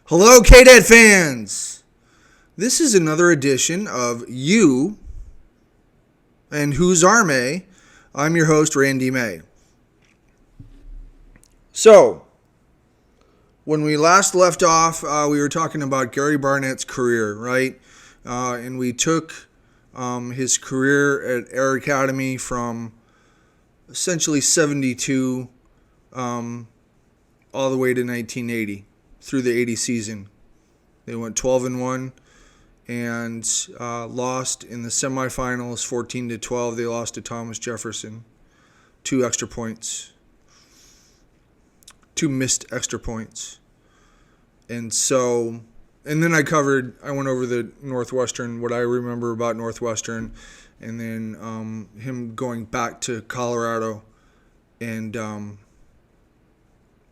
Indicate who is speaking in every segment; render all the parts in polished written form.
Speaker 1: Hello, Kadet fans! This is another edition of You and Who's Our May. I'm your host, Randy May. So, when we last left off, we were talking about Gary Barnett's career, right? And we took his career at Air Academy from essentially 72 all the way to 1980. Through the 80 season. They went 12-1 and lost in the semifinals 14-12. They lost to Thomas Jefferson. 2 extra points. 2 missed extra points. And then I went over the Northwestern, what I remember about Northwestern, and then him going back to Colorado and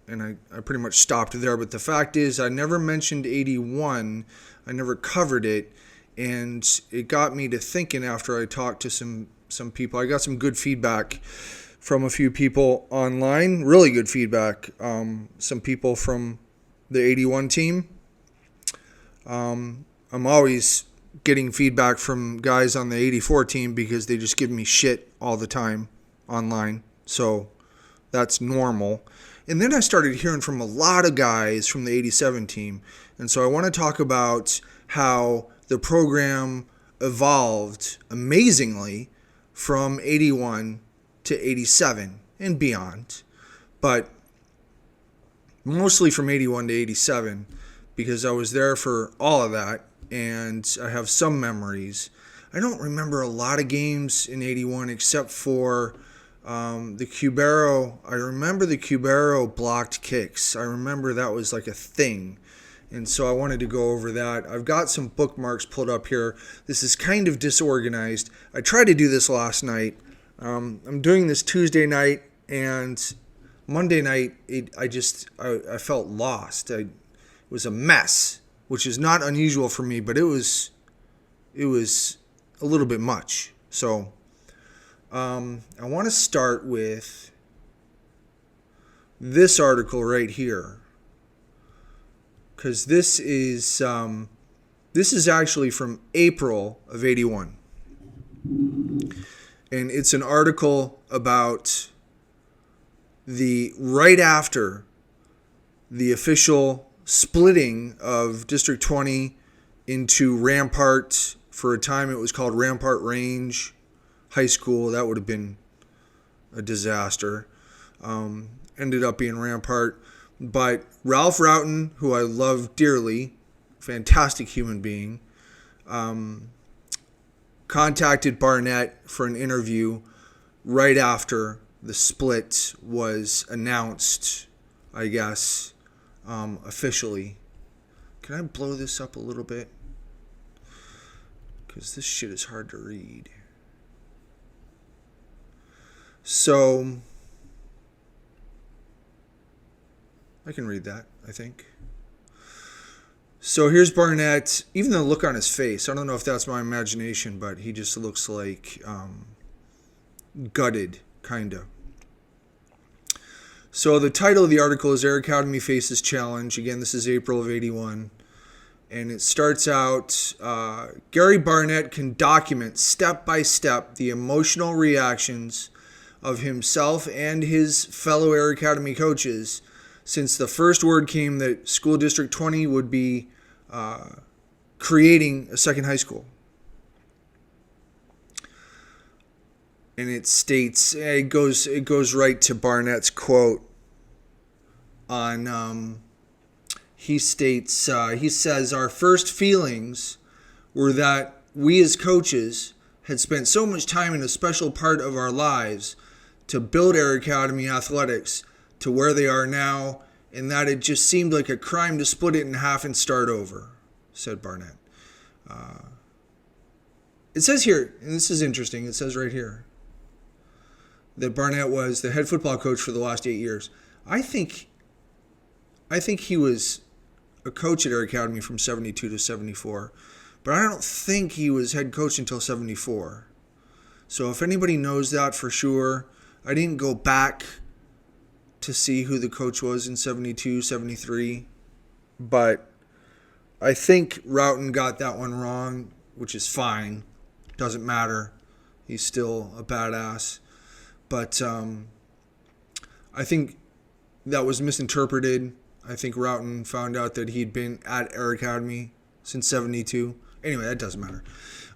Speaker 1: I pretty much stopped there. But the fact is, I never mentioned 81. I never covered it. And it got me to thinking after I talked to some people. I got some good feedback from a few people online. Really good feedback. Some people from the 81 team. I'm always getting feedback from guys on the 84 team because they just give me shit all the time online. So that's normal. And then I started hearing from a lot of guys from the 87 team. And so I want to talk about how the program evolved amazingly from 81 to 87 and beyond. But mostly from 81 to 87 because I was there for all of that and I have some memories. I don't remember a lot of games in 81 except for the Cubero. I remember the Cubero blocked kicks. I remember that was like a thing. And so I wanted to go over that. I've got some bookmarks pulled up here. This is kind of disorganized. I tried to do this last night. I'm doing this Tuesday night, and Monday night I felt lost. It was a mess, which is not unusual for me, but it was a little bit much. So I want to start with this article right here, because this is actually from April of 81, and it's an article about right after the official splitting of District 20 into Rampart. For a time, it was called Rampart Range High School. That would have been a disaster. Ended up being Rampart. But Ralph Roughton, who I love dearly, fantastic human being, contacted Barnett for an interview right after the split was announced, I guess, officially. Can I blow this up a little bit? Because this shit is hard to read. So I can read that, I think. So here's Barnett. Even the look on his face, I don't know if that's my imagination, but he just looks like gutted, kind of. So the title of the article is Air Academy Faces Challenge. Again, this is April of 81. And it starts out, Gary Barnett can document step by step the emotional reactions of himself and his fellow Air Academy coaches since the first word came that School District 20 would be creating a second high school. And it states, it goes right to Barnett's quote on, he states, he says, our first feelings were that we as coaches had spent so much time in a special part of our lives to build Air Academy athletics to where they are now, and that it just seemed like a crime to split it in half and start over, said Barnett. It says here, and this is interesting, it says right here, that Barnett was the head football coach for the last 8 years. I think he was a coach at Air Academy from 72 to 74, but I don't think he was head coach until 74. So if anybody knows that for sure, I didn't go back to see who the coach was in 72, 73, but I think Roughton got that one wrong, which is fine. Doesn't matter. He's still a badass. But I think that was misinterpreted. I think Roughton found out that he'd been at Air Academy since 72. Anyway, that doesn't matter.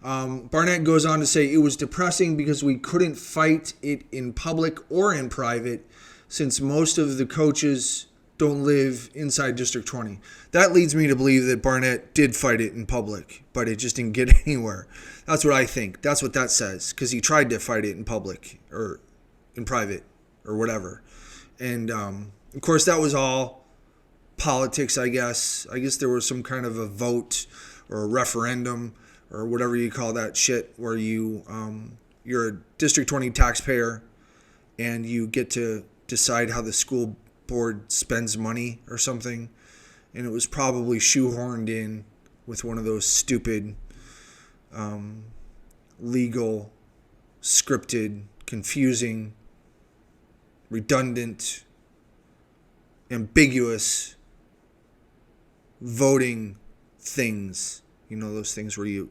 Speaker 1: Barnett goes on to say, it was depressing because we couldn't fight it in public or in private since most of the coaches don't live inside District 20. That leads me to believe that Barnett did fight it in public, but it just didn't get anywhere. That's what I think. That's what that says, because he tried to fight it in public or in private or whatever. And, of course, that was all politics, I guess. I guess there was some kind of a vote or a referendum or whatever you call that shit where you're a District 20 taxpayer and you get to decide how the school board spends money or something. And it was probably shoehorned in with one of those stupid legal, scripted, confusing, redundant, ambiguous voting things. You know, those things where you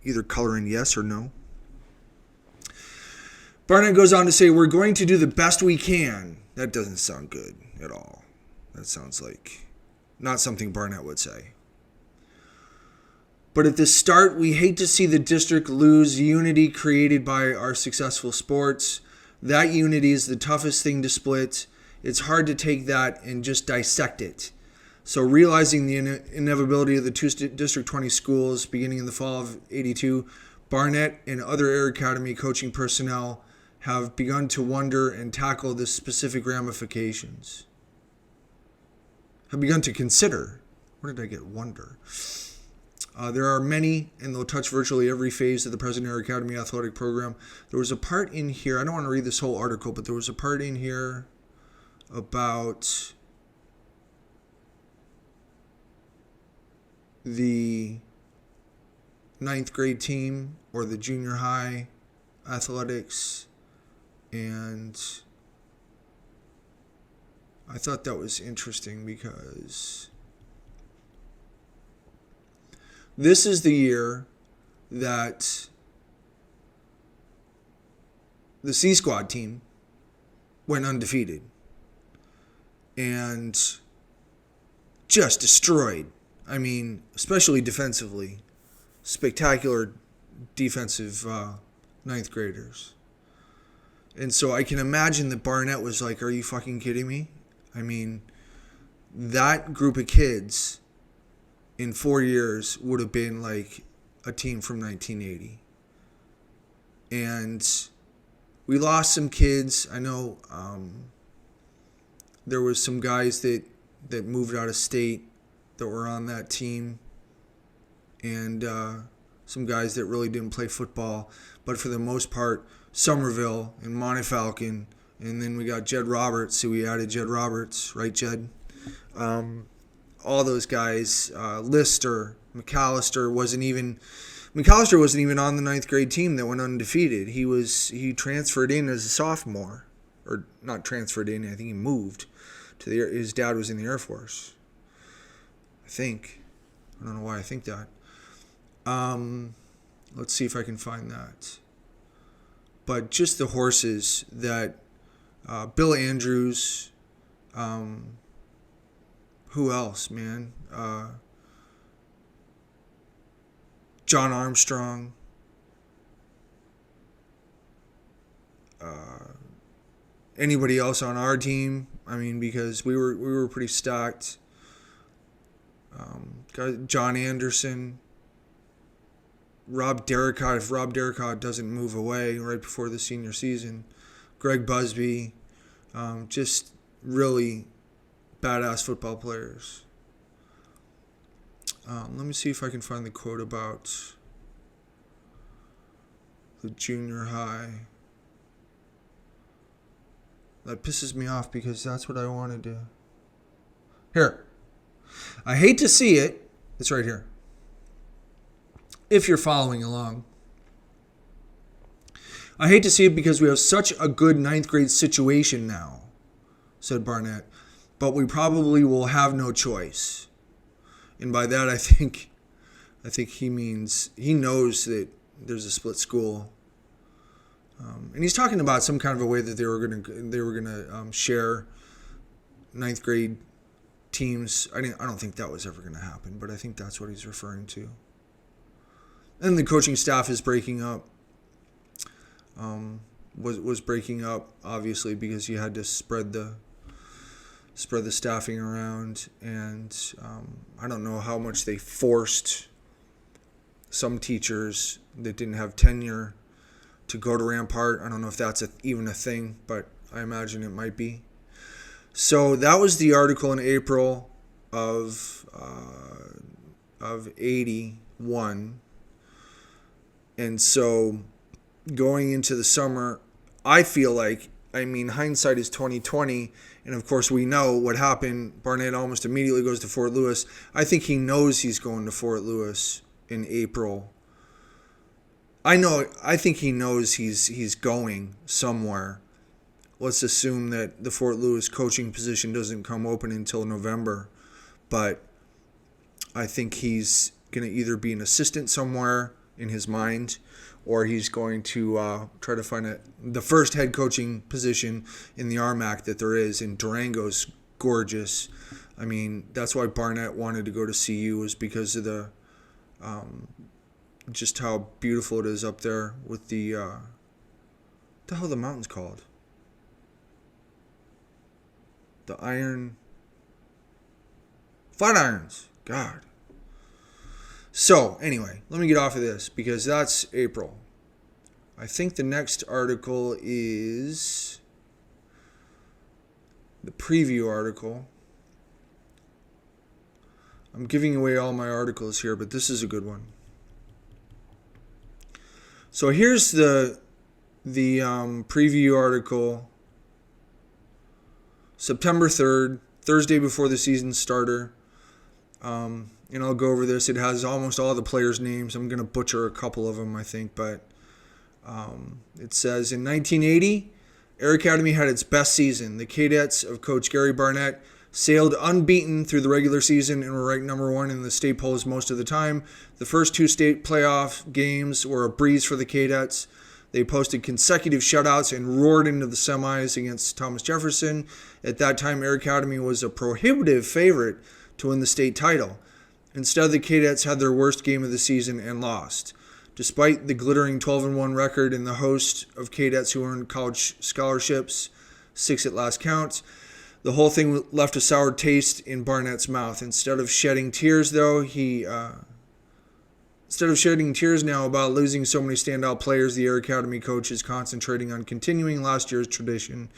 Speaker 1: either color in yes or no. Barnett goes on to say, we're going to do the best we can. That doesn't sound good at all. That sounds like not something Barnett would say. But at the start, we hate to see the district lose unity created by our successful sports. That unity is the toughest thing to split. It's hard to take that and just dissect it. So realizing the inevitability of the two District 20 schools beginning in the fall of 82, Barnett and other Air Academy coaching personnel have begun to wonder and tackle the specific ramifications. Have begun to consider. Where did I get wonder? There are many, and they'll touch virtually every phase of the present Air Academy athletic program. There was a part in here, I don't want to read this whole article, but there was a part in here about the 9th grade team or the junior high athletics, and I thought that was interesting because this is the year that the C Squad team went undefeated and just destroyed. I mean, especially defensively. Spectacular defensive 9th graders. And so I can imagine that Barnett was like, are you fucking kidding me? I mean, that group of kids in 4 years would have been like a team from 1980. And we lost some kids. I know there was some guys that moved out of state that were on that team, and some guys that really didn't play football. But for the most part, Somerville and Montefalcon, and then we got Jed Roberts, so we added Jed Roberts, right, Jed? All those guys, Lister, McAllister wasn't even on the 9th grade team that went undefeated. He transferred in as a sophomore, or not transferred in. I think he moved to his dad was in the Air Force. I don't know why I think that. Let's see if I can find that. But just the horses that Bill Andrews, who else, man? John Armstrong, anybody else on our team? I mean, because we were pretty stacked. John Anderson, Rob Derricott, if Rob Derricott doesn't move away right before the senior season, Greg Busby, just really badass football players. Let me see if I can find the quote about the junior high. That pisses me off because that's what I wanted to. Here. I hate to see it. It's right here. If you're following along. I hate to see it because we have such a good 9th grade situation now, said Barnett. But we probably will have no choice. And by that, I think he means he knows that there's a split school. And he's talking about some kind of a way that they were gonna share ninth grade teams. I don't think that was ever going to happen, but I think that's what he's referring to. And the coaching staff is breaking up. Was breaking up obviously because you had to spread the staffing around, and I don't know how much they forced some teachers that didn't have tenure to go to Rampart. I don't know if that's even a thing, but I imagine it might be. So that was the article in April of 81. And so going into the summer, I feel like, hindsight is 2020, and of course we know what happened. Barnett almost immediately goes to Fort Lewis. I think he knows he's going to Fort Lewis in April. I think he knows he's going somewhere. Let's assume that the Fort Lewis coaching position doesn't come open until November. But I think he's going to either be an assistant somewhere in his mind, or he's going to try to find the first head coaching position in the RMAC that there is. And Durango's gorgeous. That's why Barnett wanted to go to CU, was because of the just how beautiful it is up there with the what the hell are the mountains called? The Flatirons. God. So, anyway, let me get off of this because that's April. I think the next article is the preview article. I'm giving away all my articles here, but this is a good one. So here's the preview article. September 3rd, Thursday before the season starter. And I'll go over this. It has almost all the players' names. I'm going to butcher a couple of them, I think. But it says, in 1980, Air Academy had its best season. The Cadets of Coach Gary Barnett sailed unbeaten through the regular season and were ranked number 1 in the state polls most of the time. The first 2 state playoff games were a breeze for the Cadets. They posted consecutive shutouts and roared into the semis against Thomas Jefferson. At that time, Air Academy was a prohibitive favorite to win the state title. Instead, the Cadets had their worst game of the season and lost. Despite the glittering 12-1 record and the host of Cadets who earned college scholarships, 6 at last count, the whole thing left a sour taste in Barnett's mouth. Instead of shedding tears now about losing so many standout players, the Air Academy coach is concentrating on continuing last year's tradition.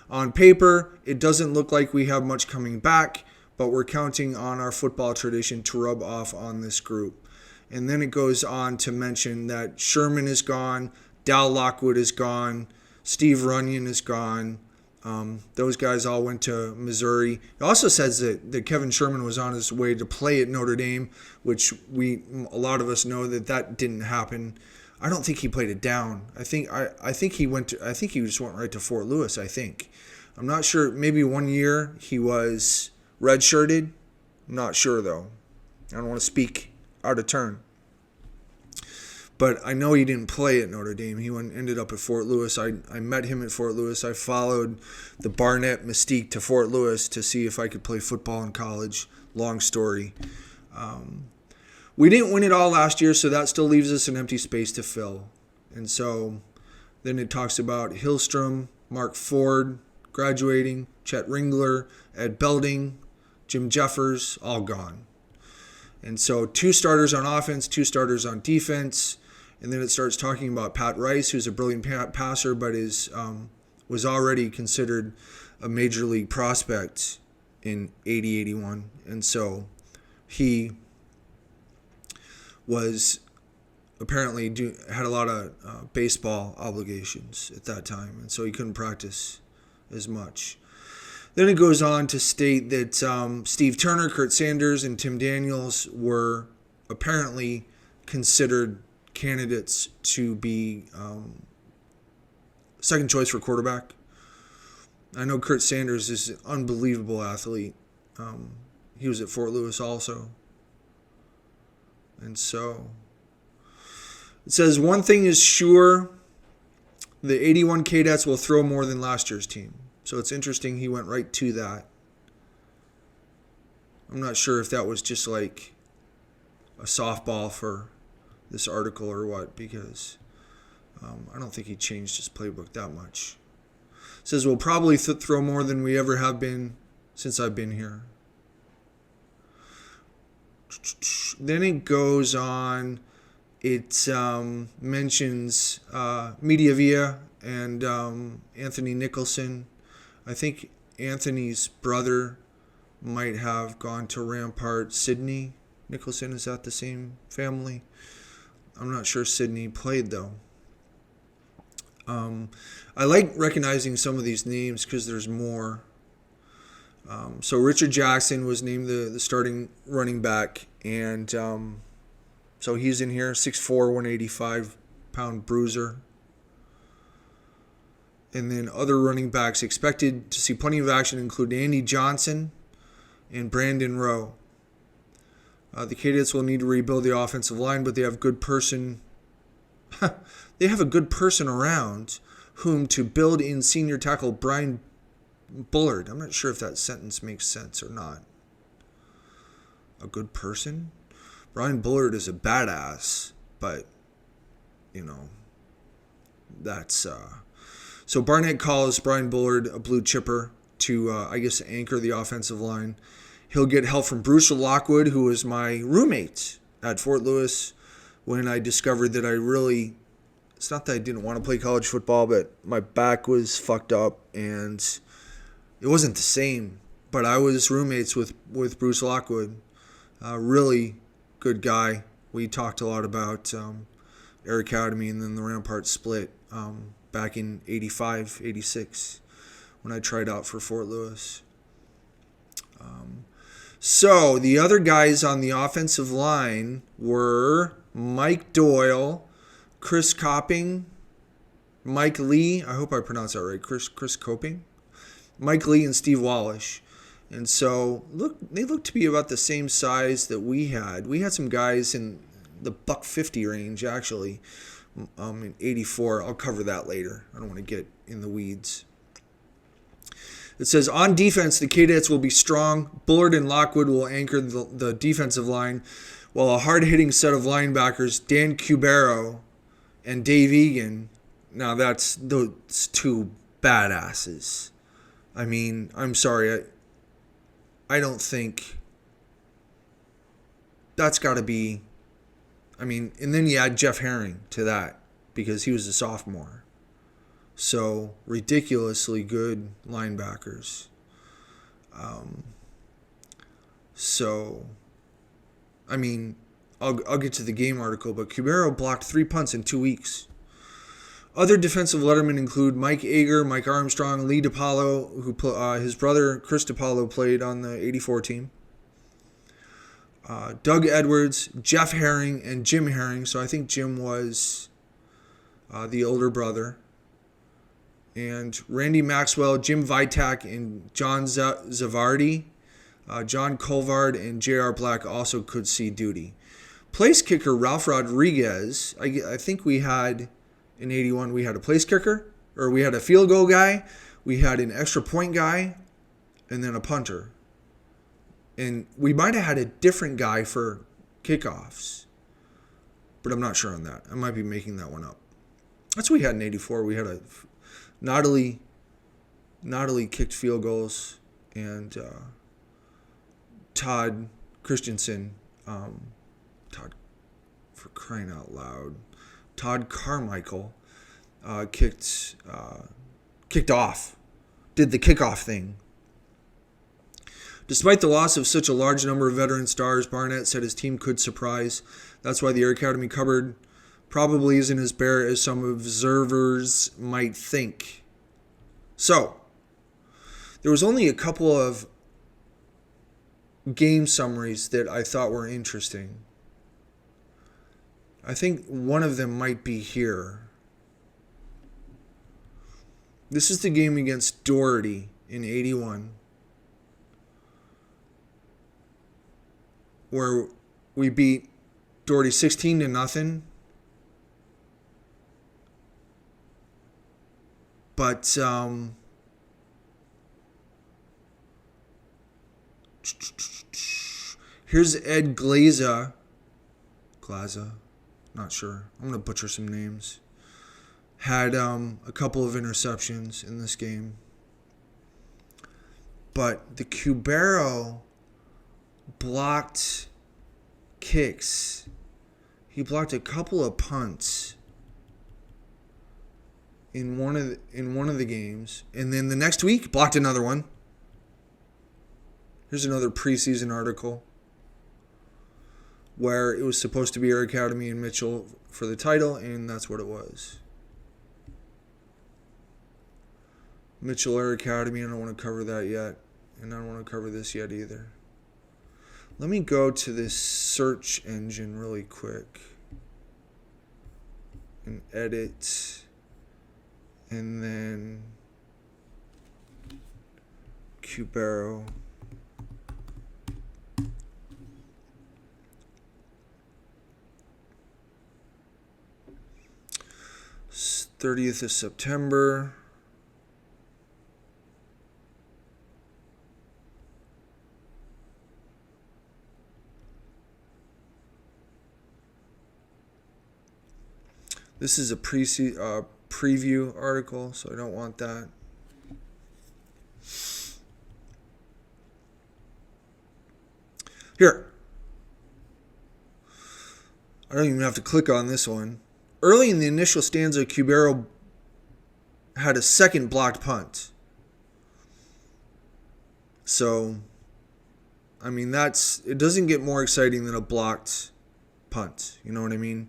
Speaker 1: On paper, it doesn't look like we have much coming back, but we're counting on our football tradition to rub off on this group. And then it goes on to mention that Sherman is gone, Dal Lockwood is gone, Steve Runyon is gone. Those guys all went to Missouri. It also says that Kevin Sherman was on his way to play at Notre Dame, which a lot of us know that didn't happen. I don't think he played it down. I think he just went right to Fort Lewis. I think. I'm not sure. Maybe 1 year he was redshirted. I'm not sure though. I don't want to speak out of turn. But I know he didn't play at Notre Dame. He ended up at Fort Lewis. I met him at Fort Lewis. I followed the Barnett mystique to Fort Lewis to see if I could play football in college. Long story. We didn't win it all last year, so that still leaves us an empty space to fill. And so then it talks about Hillstrom, Mark Ford graduating, Chet Ringler, Ed Belding, Jim Jeffers, all gone. And so 2 starters on offense, 2 starters on defense. And then it starts talking about Pat Rice, who's a brilliant passer, but was already considered a major league prospect in 80-81. And so he was apparently had a lot of baseball obligations at that time. And so he couldn't practice as much. Then it goes on to state that Steve Turner, Kurt Sanders, and Tim Daniels were apparently considered candidates to be second choice for quarterback. I know Kurt Sanders is an unbelievable athlete. He was at Fort Lewis also. And so it says, one thing is sure, the 81 Kadets will throw more than last year's team. So it's interesting he went right to that. I'm not sure if that was just like a softball for this article or what, because I don't think he changed his playbook that much. It says we'll probably throw more than we ever have been since I've been here. Then it goes on. It mentions Mediavia and Anthony Nicholson. I think Anthony's brother might have gone to Rampart. Sydney Nicholson, is that the same family? I'm not sure Sydney played, though. I like recognizing some of these names because there's more. So Richard Jackson was named the starting running back, and so he's in here, 6'4", 185-pound bruiser. And then other running backs expected to see plenty of action include Andy Johnson and Brandon Rowe. The Cadets will need to rebuild the offensive line, but they have a good person around whom to build in senior tackle Brian Bullard. I'm not sure if that sentence makes sense or not. A good person? Brian Bullard is a badass, but, that's... So Barnett calls Brian Bullard a blue chipper to, anchor the offensive line. He'll get help from Bruce Lockwood, who was my roommate at Fort Lewis when I discovered that it's not that I didn't want to play college football, but my back was fucked up and it wasn't the same. But I was roommates with Bruce Lockwood, a really good guy. We talked a lot about Air Academy and then the Rampart split back in 85, 86 when I tried out for Fort Lewis. So the other guys on the offensive line were Mike Doyle, Chris Copping, Mike Lee. I hope I pronounced that right. Chris Coping, Mike Lee, and Steve Wallish. And so they look to be about the same size that we had. We had some guys in the $150 range actually. In 84. I'll cover that later. I don't want to get in the weeds. It says, on defense, the Cadets will be strong. Bullard and Lockwood will anchor the defensive line, while a hard-hitting set of linebackers, Dan Cubero and Dave Egan, now that's those two badasses. I mean, I'm sorry. I don't think that's got to be... and then you add Jeff Herring to that because he was a sophomore. So, ridiculously good linebackers. I'll get to the game article, but Cubero blocked 3 punts in 2 weeks. Other defensive lettermen include Mike Ager, Mike Armstrong, Lee DiPaolo, who his brother Chris DiPaolo played on the 84 team. Doug Edwards, Jeff Herring, and Jim Herring. So I think Jim was the older brother. And Randy Maxwell, Jim Vitak, and John Zavardi, John Colvard, and J.R. Black also could see duty. Place kicker Ralph Rodriguez. I think we had, in 81, we had a place kicker, or we had a field goal guy, we had an extra point guy, and then a punter. And we might have had a different guy for kickoffs. But I'm not sure on that. I might be making that one up. That's what we had in 84. We had a Notley kicked field goals. And Todd Christensen. Todd, for crying out loud. Todd Carmichael kicked off. Did the kickoff thing. Despite the loss of such a large number of veteran stars, Barnett said his team could surprise. That's why the Air Academy cupboard probably isn't as bare as some observers might think. So, there was only a couple of game summaries that I thought were interesting. I think one of them might be here. This is the game against Doherty in 81. Where we beat Doherty 16-0. But here's Ed Glaza, not sure. I'm going to butcher some names. Had a couple of interceptions in this game. But the Cubero blocked kicks. He blocked a couple of punts in one of the games, and then the next week blocked another one. Here's another preseason article where it was supposed to be Air Academy and Mitchell for the title, and that's what it was. Mitchell Air Academy, I don't want to cover that yet, and I don't want to cover this yet either. Let me go to this search engine really quick and edit, and then Cubero. It's 30th of September. This is a preview article, so I don't want that. Here. I don't even have to click on this one. Early in the initial stanza, Cubero had a second blocked punt. So, I mean, it doesn't get more exciting than a blocked punt. You know what I mean?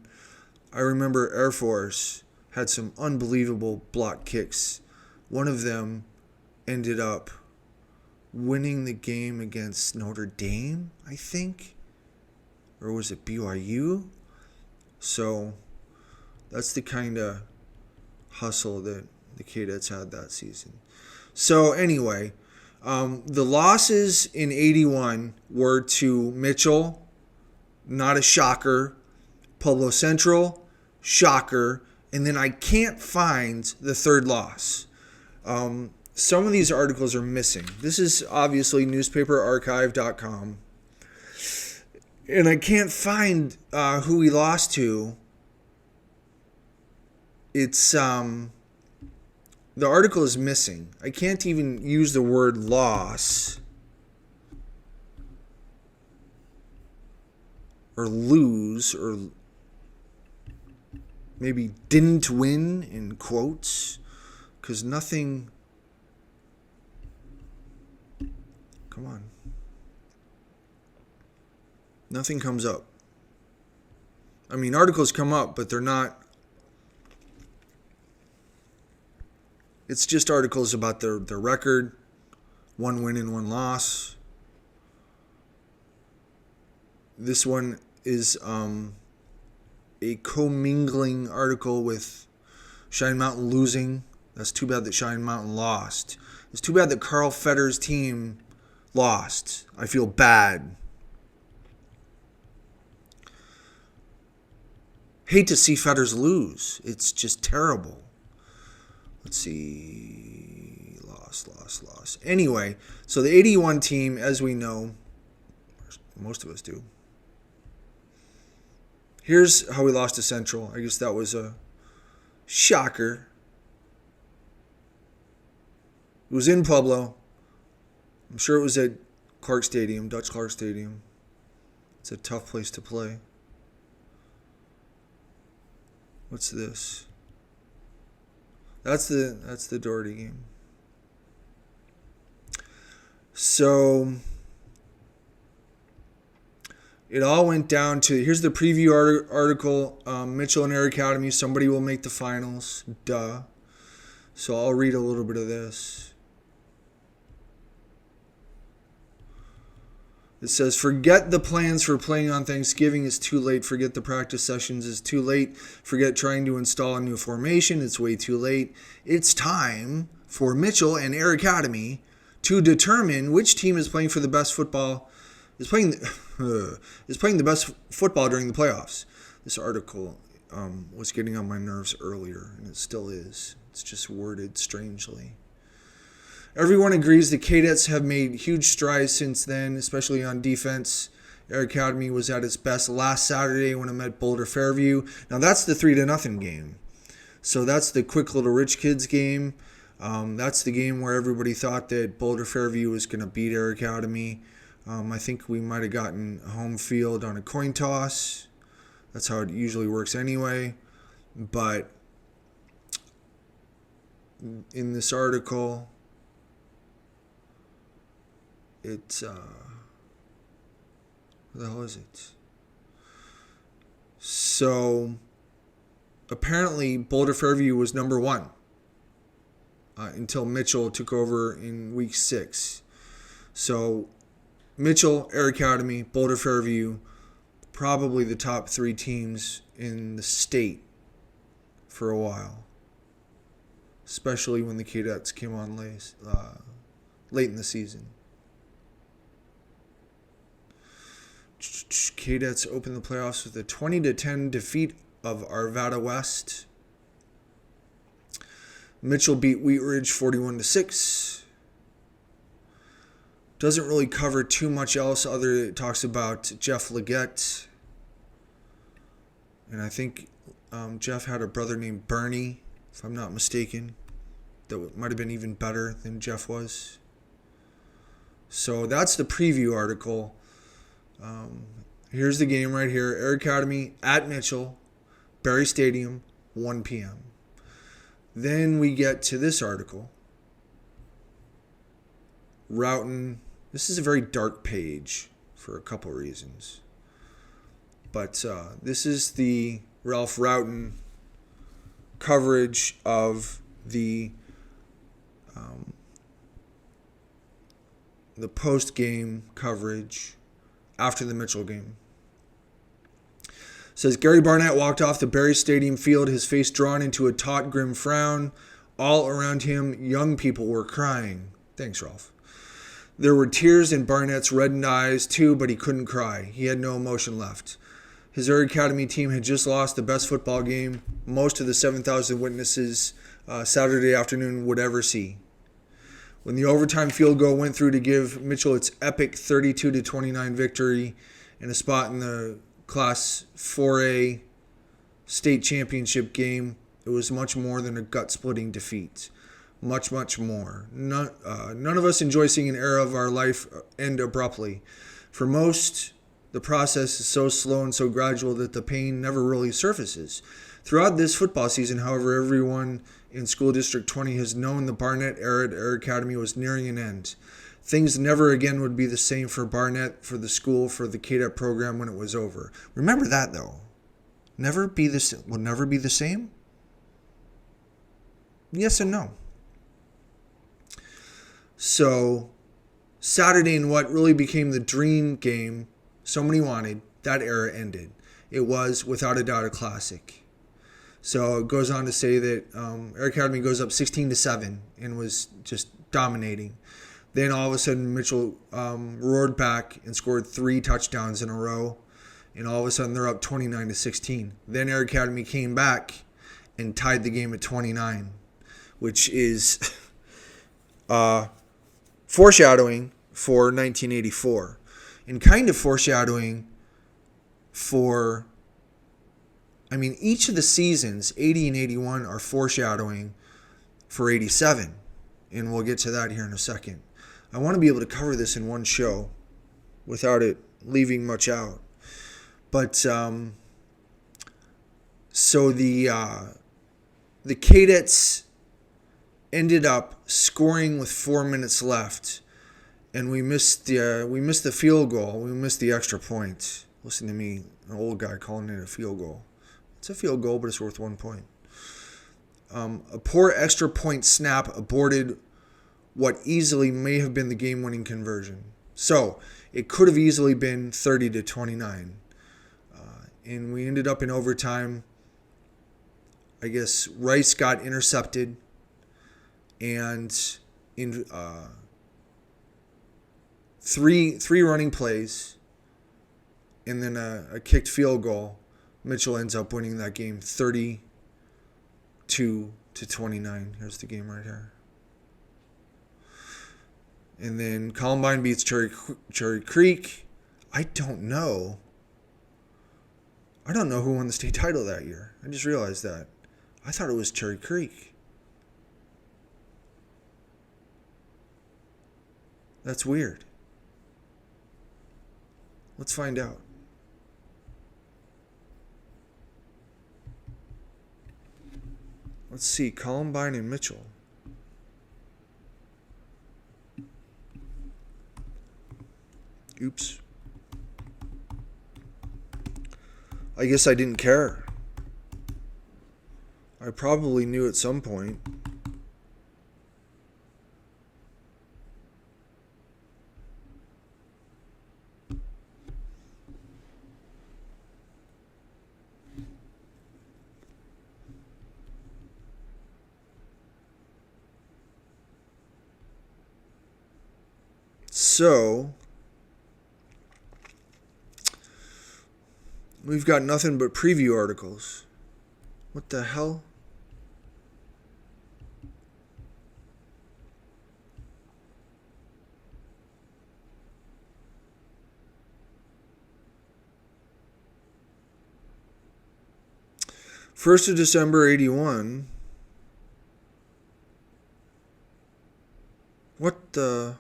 Speaker 1: I remember Air Force had some unbelievable block kicks. One of them ended up winning the game against Notre Dame, I think. Or was it BYU? So that's the kind of hustle that the Cadets had that season. So anyway, the losses in 81 were to Mitchell, not a shocker, Pueblo Central, shocker, and then I can't find the third loss. Some of these articles are missing. This is obviously newspaperarchive.com. And I can't find who he lost to. It's the article is missing. I can't even use the word loss or lose or maybe didn't win in quotes, because nothing. Come on. Nothing comes up. I mean, articles come up, but they're not. It's just articles about their record, one win and one loss. This one is a commingling article with Cheyenne Mountain losing. That's too bad that Cheyenne Mountain lost. It's too bad that Carl Fetter's team lost. I feel bad. Hate to see Fetters lose. It's just terrible. Let's see. Loss. Anyway, so the 81 team, as we know, most of us do. Here's how we lost to Central. I guess that was a shocker. It was in Pueblo. I'm sure it was at Clark Stadium, Dutch Clark Stadium. It's a tough place to play. What's this? That's the Doherty game. So it all went down to, here's the preview article, Mitchell and Air Academy, somebody will make the finals. Duh. So I'll read a little bit of this. It says, forget the plans for playing on Thanksgiving. It's too late. Forget the practice sessions. It's too late. Forget trying to install a new formation. It's way too late. It's time for Mitchell and Air Academy to determine which team is playing for the best football. Is playing. is playing the best football during the playoffs. This article was getting on my nerves earlier, and it still is. It's just worded strangely. Everyone agrees the Kadets have made huge strides since then, especially on defense. Air Academy was at its best last Saturday when it met Boulder Fairview. Now that's the 3-0 game. So that's the quick little rich kids game. That's the game where everybody thought that Boulder Fairview was going to beat Air Academy. I think we might have gotten home field on a coin toss. That's how it usually works anyway. But in this article, it's where the hell is it? So apparently Boulder Fairview was number 1 until Mitchell took over in week 6. So Mitchell, Air Academy, Boulder Fairview, probably the top 3 teams in the state for a while, especially when the Cadets came on late in the season. Cadets opened the playoffs with a 20-10 defeat of Arvada West. Mitchell beat Wheat Ridge 41-6. Doesn't really cover too much else other than it talks about Jeff Leggett. And I think Jeff had a brother named Bernie, if I'm not mistaken, that might have been even better than Jeff was. So that's the preview article. Here's the game right here. Air Academy at Mitchell, Barry Stadium, 1 p.m. Then we get to this article. Roughton. This is a very dark page for a couple reasons. But this is the Ralph Roughton coverage of the post-game coverage after the Mitchell game. It says, Gary Barnett walked off the Barry Stadium field, his face drawn into a taut, grim frown. All around him, young people were crying. Thanks, Ralph. There were tears in Barnett's reddened eyes, too, but he couldn't cry. He had no emotion left. His Air Academy team had just lost the best football game most of the 7,000 witnesses Saturday afternoon would ever see. When the overtime field goal went through to give Mitchell its epic 32-29 victory and a spot in the Class 4A state championship game, it was much more than a gut-splitting defeat. Much, much more. None of us enjoy seeing an era of our life end abruptly. For most, the process is so slow and so gradual that the pain never really surfaces. Throughout this football season, however, everyone in School District 20 has known the Barnett era at Air Academy was nearing an end. Things never again would be the same for Barnett, for the school, for the Kadet program when it was over. Remember that, though. Will never be the same? Yes and no. So, Saturday in what really became the dream game so many wanted, that era ended. It was, without a doubt, a classic. So it goes on to say that Air Academy goes up 16-7 and was just dominating. Then all of a sudden Mitchell roared back and scored 3 touchdowns in a row. And all of a sudden they're up 29-16. Then Air Academy came back and tied the game at 29, which is foreshadowing for 1984. And kind of foreshadowing for, each of the seasons, 80 and 81, are foreshadowing for 87. And we'll get to that here in a second. I want to be able to cover this in one show without it leaving much out. But, so the Cadets ended up scoring with 4 minutes left. And we missed the field goal. We missed the extra point. Listen to me, an old guy calling it a field goal. It's a field goal, but it's worth 1 point. A poor extra point snap aborted what easily may have been the game-winning conversion. So it could have easily been 30-29. And we ended up in overtime. I guess Rice got intercepted. And in three running plays, and then a kicked field goal. Mitchell ends up winning that game 32-29. Here's the game right here. And then Columbine beats Cherry Creek. I don't know who won the state title that year. I just realized that. I thought it was Cherry Creek. That's weird. Let's find out. Let's see, Columbine and Mitchell. Oops. I guess I didn't care. I probably knew at some point. So, we've got nothing but preview articles. What the hell? First of December 81. What the...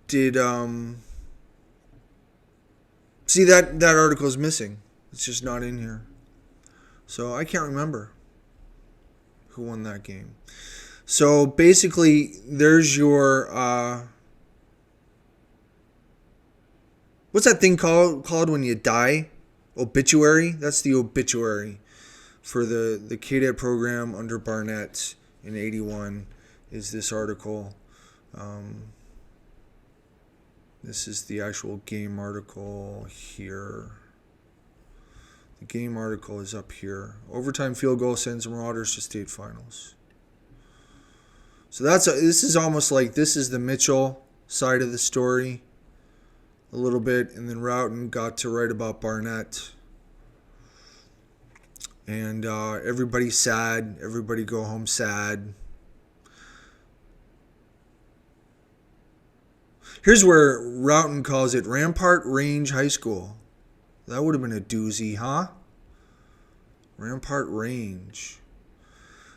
Speaker 1: Did see that article is missing. It's just not in here. So I can't remember who won that game. So basically there's your what's that thing called when you die? Obituary? That's the obituary for the Kadet program under Barnett in 81 is this article. This is the actual game article here. The game article is up here. Overtime field goal sends Marauders to state finals. So this is almost like this is the Mitchell side of the story a little bit, and then Roughton got to write about Barnett. And everybody's sad. Everybody go home sad. Here's where Roughton calls it Rampart Range High School. That would have been a doozy, huh? Rampart Range.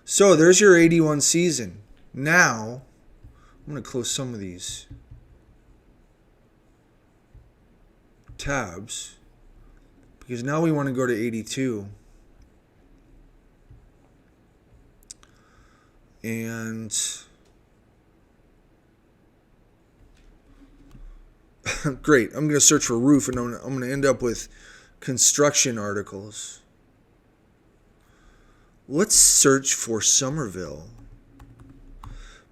Speaker 1: So there's your 81 season. Now, I'm going to close some of these tabs because now we want to go to 82. And great. I'm going to search for roof, and I'm going to end up with construction articles. Let's search for Somerville.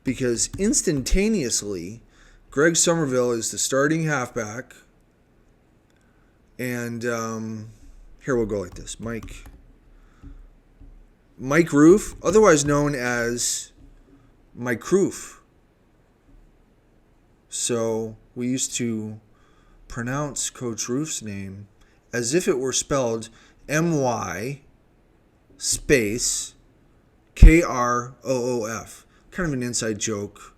Speaker 1: Because instantaneously, Greg Somerville is the starting halfback. And here we'll go like this. Mike Roof, otherwise known as Mike Roof. So we used to pronounce Coach Roof's name as if it were spelled M-Y space Kroof. Kind of an inside joke.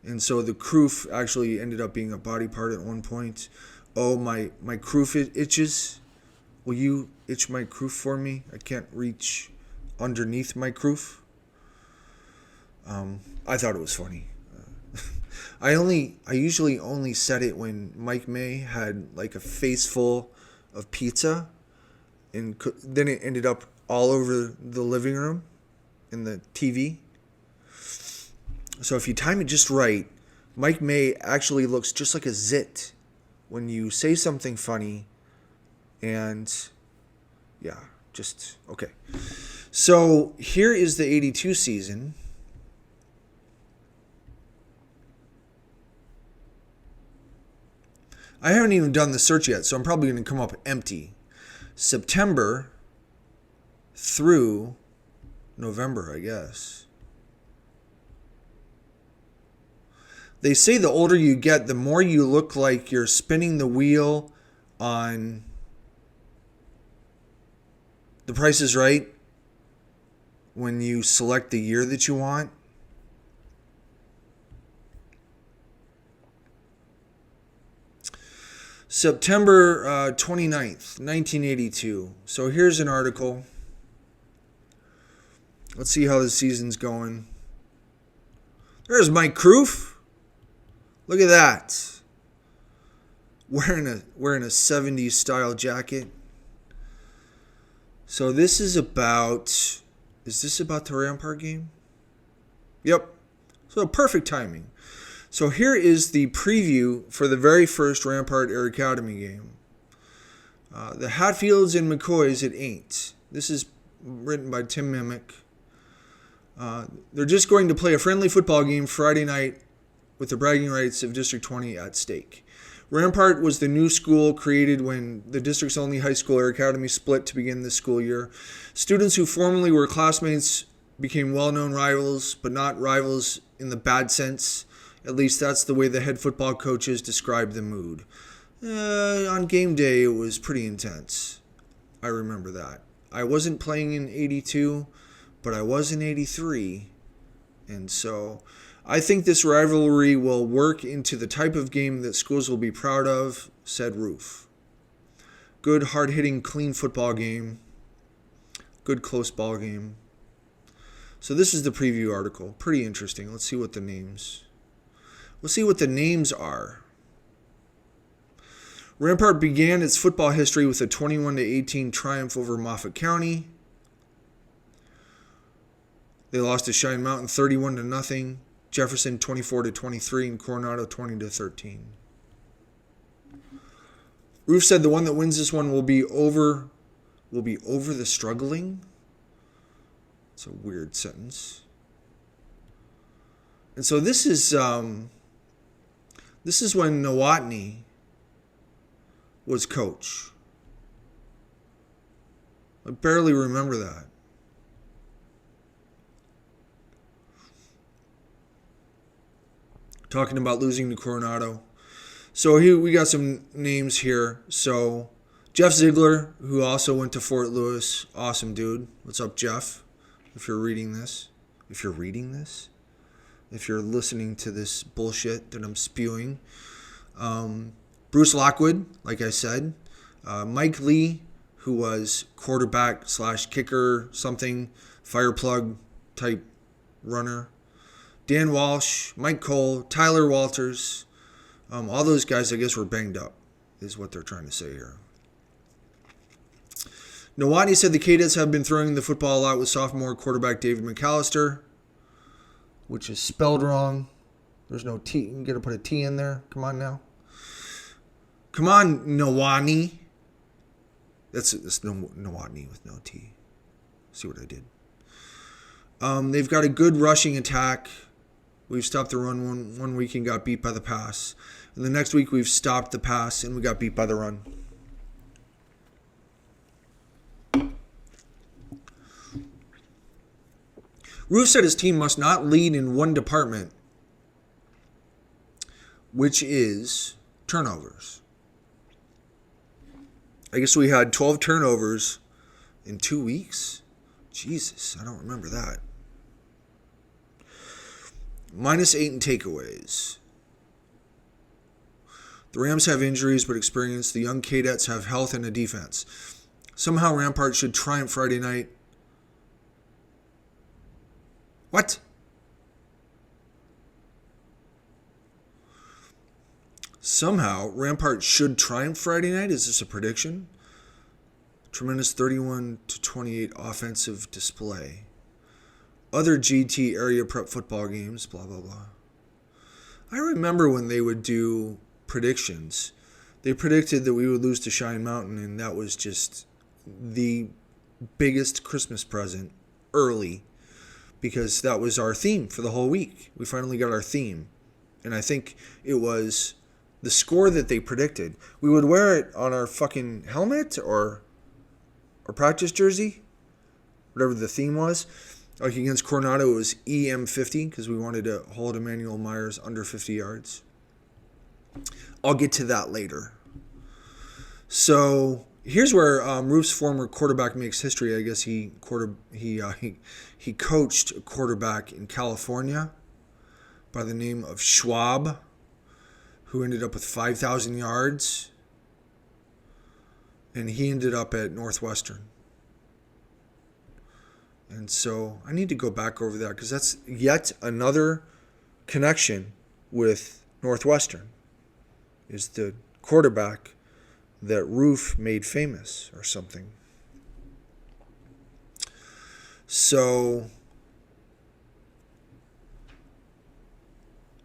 Speaker 1: And so the Kroof actually ended up being a body part at one point. Oh, my Kroof itches. Will you itch my Kroof for me? I can't reach underneath my Kroof. I thought it was funny. I usually only said it when Mike May had like a face full of pizza, and then it ended up all over the living room and the TV. So if you time it just right, Mike May actually looks just like a zit when you say something funny. And yeah, just okay. So here is the 82 season. I haven't even done the search yet, so I'm probably going to come up empty. September through November, I guess. They say the older you get, the more you look like you're spinning the wheel on The Price is Right when you select the year that you want. September 29th, 1982. So here's an article. Let's see how the season's going. There's Mike Kroof. Look at that. Wearing a 70s style jacket. So this is about... Is this about the Rampart game? Yep. So perfect timing. So here is the preview for the very first Rampart Air Academy game. The Hatfields and McCoys it ain't. This is written by Tim Mimick. They're just going to play a friendly football game Friday night with the bragging rights of District 20 at stake. Rampart was the new school created when the district's only high school Air Academy split to begin this school year. Students who formerly were classmates became well-known rivals, but not rivals in the bad sense. At least that's the way the head football coaches described the mood. On game day, it was pretty intense. I remember that. I wasn't playing in 82, but I was in 83. And so I think this rivalry will work into the type of game that schools will be proud of, said Roof. Good, hard-hitting, clean football game. Good, close ball game. So this is the preview article. Pretty interesting. Let's see what the names... We'll see what the names are. Rampart began its football history with a 21-18 triumph over Moffat County. They lost to Cheyenne Mountain 31-0, Jefferson 24-23, and Coronado 20-13. Roof said the one that wins this one will be over the struggling. It's a weird sentence. And so this is when Nowotny was coach. I barely remember that. Talking about losing to Coronado. So here we got some names here. So Jeff Ziegler, who also went to Fort Lewis. Awesome dude. What's up, Jeff? If you're reading this. If you're listening to this bullshit that I'm spewing. Bruce Lockwood, like I said. Mike Lee, who was quarterback / kicker something, fireplug type runner. Dan Walsh, Mike Cole, Tyler Walters. All those guys, I guess, were banged up, is what they're trying to say here. Nowotny said the Kadets have been throwing the football a lot with sophomore quarterback David McAllister, which is spelled wrong. There's no T. You got to put a T in there. Come on now. Come on, Nowotny. That's Nowotny with no T. See what I did? They've got a good rushing attack. We've stopped the run one week and got beat by the pass. And the next week we've stopped the pass and we got beat by the run. Roof said his team must not lead in one department, which is turnovers. I guess we had 12 turnovers in 2 weeks. Jesus, I don't remember that. -8 in takeaways. The Rams have injuries but experience. The young Cadets have health and a defense. Somehow Rampart should triumph Friday night. What? Somehow Rampart should triumph Friday night? Is this a prediction? Tremendous 31-28 offensive display. Other GT area prep football games, blah, blah, blah. I remember when they would do predictions. They predicted that we would lose to Cheyenne Mountain, and that was just the biggest Christmas present early because that was our theme for the whole week. We finally got our theme. And I think it was the score that they predicted. We would wear it on our fucking helmet or practice jersey, whatever the theme was. Like against Coronado, it was EM50 because we wanted to hold Emmanuel Myers under 50 yards. I'll get to that later. So here's where Roof's former quarterback makes history. I guess he coached a quarterback in California by the name of Schwab, who ended up with 5,000 yards, and he ended up at Northwestern. And so I need to go back over that because that's yet another connection with Northwestern, is the quarterback that Roof made famous or something. So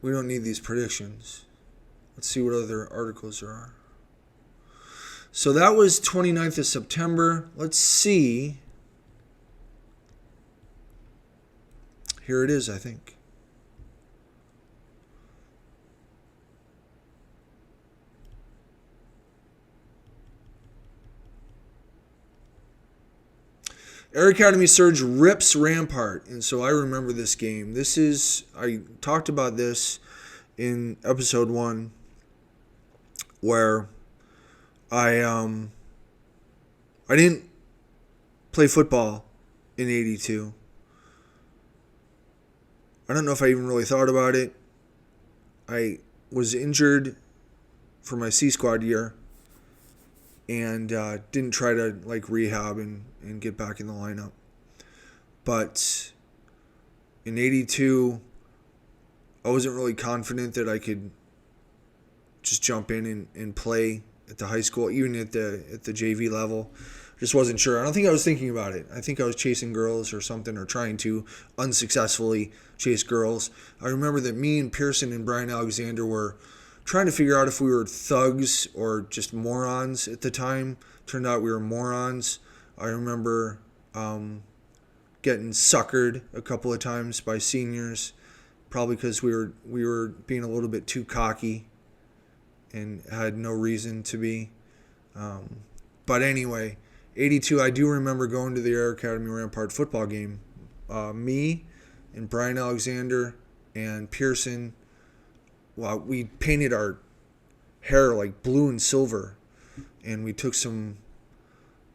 Speaker 1: we don't need these predictions. Let's see what other articles there are. So that was 29th of September. Let's see. Here it is, I think. Air Academy Surge rips Rampart. And so I remember this game. I talked about this in episode 1 where I didn't play football in 82. I don't know if I even really thought about it. I was injured for my C squad year and didn't try to rehab and get back in the lineup. But in 82, I wasn't really confident that I could just jump in and play at the high school, even at the JV level. Just wasn't sure. I don't think I was thinking about it. I think I was chasing girls or something, or trying to unsuccessfully chase girls. I remember that me and Pearson and Brian Alexander were trying to figure out if we were thugs or just morons at the time. Turned out we were morons. I remember getting suckered a couple of times by seniors, probably because we were being a little bit too cocky and had no reason to be. But anyway, 82, I do remember going to the Air Academy Rampart football game. Me and Brian Alexander and Pearson, well, we painted our hair like blue and silver, and we took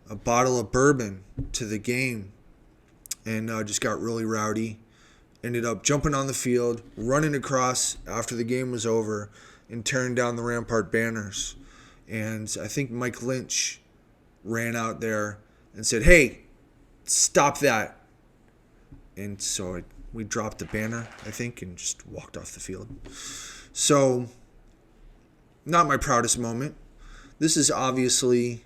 Speaker 1: a bottle of bourbon to the game and just got really rowdy. Ended up jumping on the field, running across after the game was over, and tearing down the Rampart banners. And I think Mike Lynch ran out there and said, "Hey, stop that." And so we dropped the banner, I think, and just walked off the field. So, not my proudest moment. This is obviously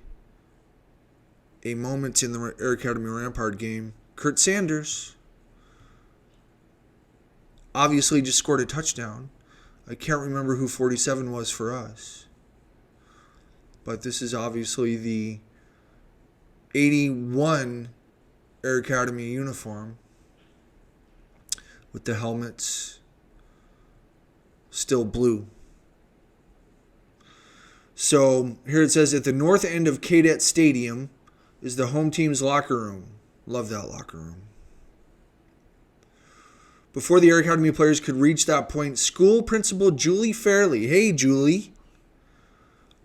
Speaker 1: a moment in the Air Academy Rampart game. Kurt Sanders obviously just scored a touchdown. I can't remember who 47 was for us. But this is obviously the 81 Air Academy uniform with the helmets still blue. So here it says, at the north end of Kadet Stadium is the home team's locker room. Love that locker room. Before the Air Academy players could reach that point, school principal Julie Fairley, hey Julie,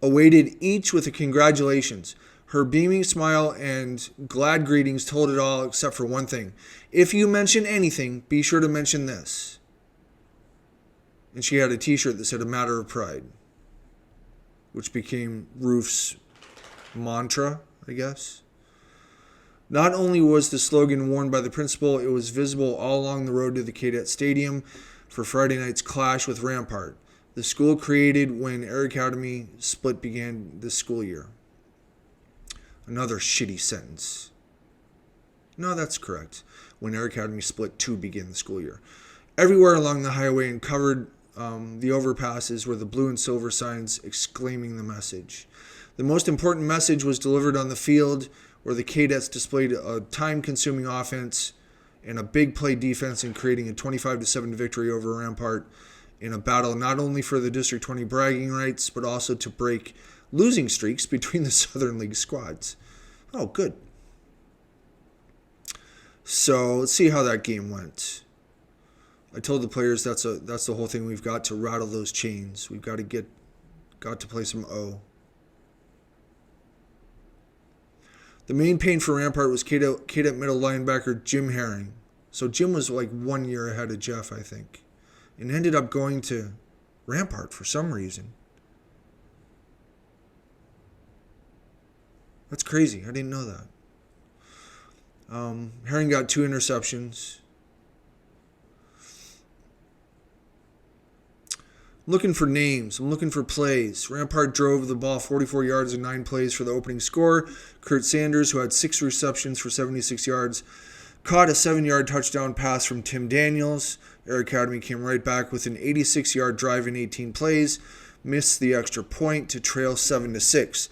Speaker 1: awaited each with a congratulations. Her beaming smile and glad greetings told it all except for one thing. If you mention anything, be sure to mention this. And she had a t-shirt that said "A Matter of Pride," which became Roof's mantra, I guess. Not only was the slogan worn by the principal, it was visible all along the road to the Kadet Stadium for Friday night's clash with Rampart, the school created when Air Academy split began this school year. Another shitty sentence. No, that's correct. When Air Academy split to begin the school year. Everywhere along the highway and covered the overpasses were the blue and silver signs exclaiming the message. The most important message was delivered on the field, where the Cadets displayed a time-consuming offense and a big play defense in creating a 25-7 victory over Rampart in a battle not only for the District 20 bragging rights, but also to break losing streaks between the Southern League squads. Oh, good. So let's see how that game went. I told the players that's the whole thing. We've got to rattle those chains. We've got to play some O. The main pain for Rampart was Kadet middle linebacker Jim Herring. So Jim was like 1 year ahead of Jeff, I think, and ended up going to Rampart for some reason. That's crazy. I didn't know that. Herring got 2 interceptions. I'm looking for names. I'm looking for plays. Rampart drove the ball 44 yards in 9 plays for the opening score. Kurt Sanders, who had 6 receptions for 76 yards, caught a 7-yard touchdown pass from Tim Daniels. Air Academy came right back with an 86-yard drive in 18 plays, missed the extra point to trail 7-6.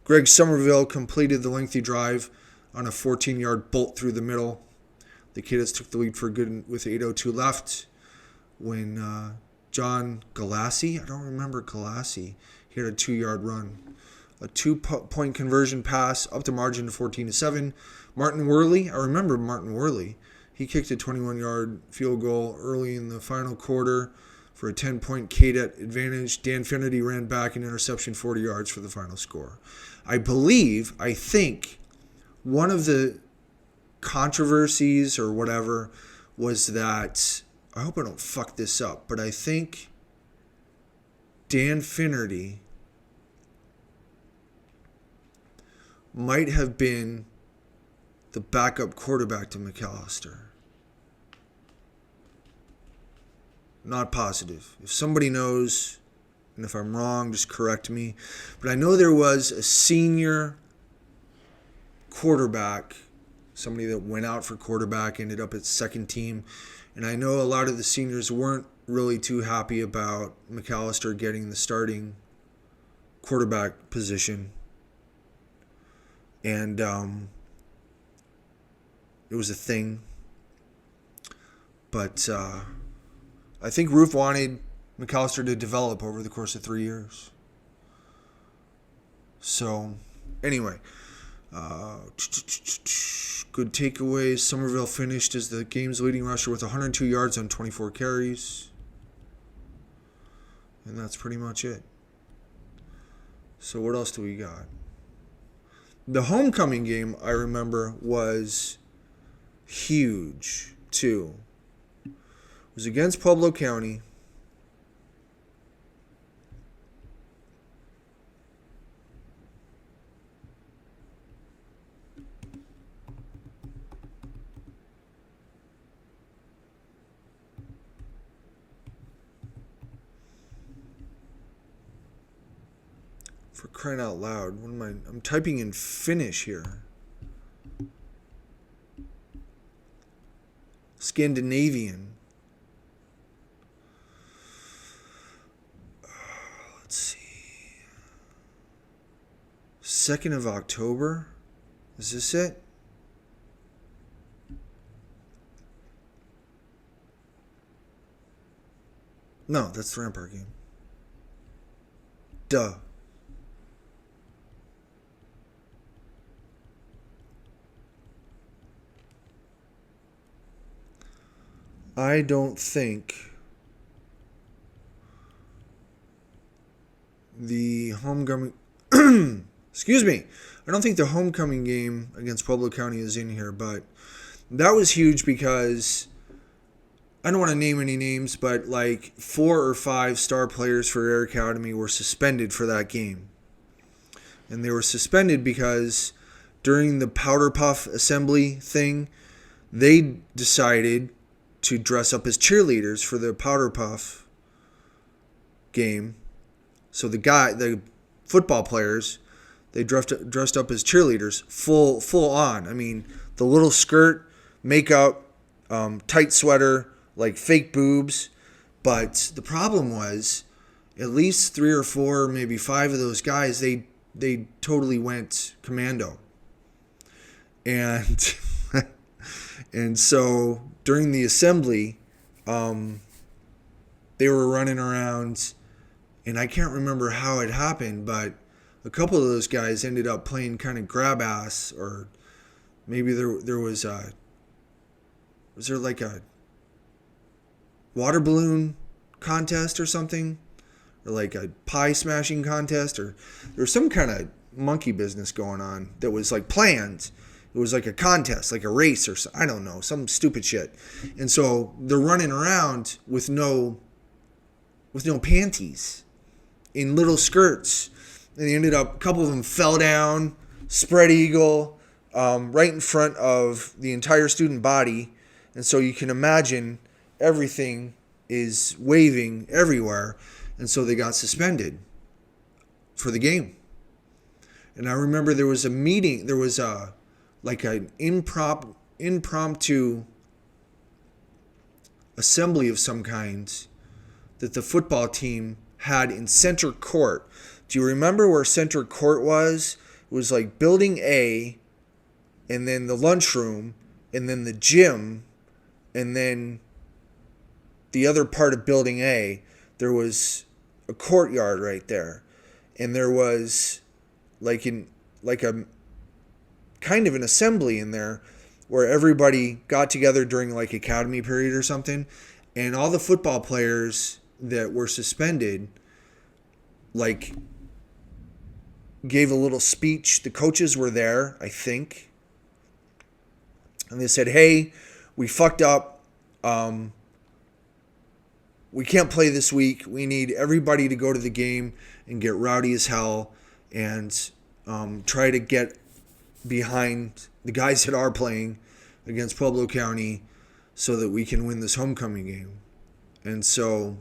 Speaker 1: Greg Somerville completed the lengthy drive on a 14-yard bolt through the middle. The Cadets took the lead for good with 8:02 left when John Galassi, I don't remember Galassi, he had a 2-yard run. A 2-point conversion pass up the margin to 14-7. Martin Worley, I remember Martin Worley. He kicked a 21-yard field goal early in the final quarter for a 10-point Cadet advantage. Dan Finnerty ran back an interception 40 yards for the final score. I think one of the controversies or whatever was that, I hope I don't fuck this up, but I think Dan Finnerty might have been the backup quarterback to McAllister. Not positive. If somebody knows, and if I'm wrong, just correct me. But I know there was a senior quarterback, somebody that went out for quarterback, ended up at second team. And I know a lot of the seniors weren't really too happy about McAllister getting the starting quarterback position. And it was a thing. But I think Roof wanted McAllister to develop over the course of 3 years. So, anyway. Good takeaways. Somerville finished as the game's leading rusher with 102 yards on 24 carries. And that's pretty much it. So what else do we got? The homecoming game, I remember, was huge, too. It was against Pueblo County. For crying out loud, I'm typing in Finnish here. Scandinavian. Let's see. 2nd of October? Is this it? No, that's the Rampart game. Duh. I don't think the homecoming excuse me. I don't think the homecoming game against Pueblo County is in here, but that was huge because I don't want to name any names, but like 4 or 5 star players for Air Academy were suspended for that game. And they were suspended because during the powder puff assembly thing, they decided to dress up as cheerleaders for the powder puff game. So the football players, they dressed up as cheerleaders, full on. I mean, the little skirt, makeup, tight sweater, like fake boobs. But the problem was, at least 3 or 4, maybe 5 of those guys, they totally went commando. And and so during the assembly, they were running around, and I can't remember how it happened, but a couple of those guys ended up playing kind of grab ass, or maybe there was Was there like a water balloon contest or something? Or like a pie smashing contest? Or there was some kind of monkey business going on that was like planned. It was like a contest, like a race or I don't know, some stupid shit. And so they're running around with no panties, in little skirts. And they ended up, a couple of them fell down, spread eagle, right in front of the entire student body. And so you can imagine everything is waving everywhere. And so they got suspended for the game. And I remember there was a meeting, there was like an impromptu assembly of some kind that the football team had in center court. Do you remember where center court was? It was like building A, and then the lunchroom, and then the gym, and then the other part of building A. There was a courtyard right there, and there was like a kind of an assembly in there where everybody got together during like academy period or something, and all the football players that were suspended like gave a little speech. The coaches were there, I think, and they said, hey, we fucked up, we can't play this week, we need everybody to go to the game and get rowdy as hell and try to get behind the guys that are playing against Pueblo County so that we can win this homecoming game. And so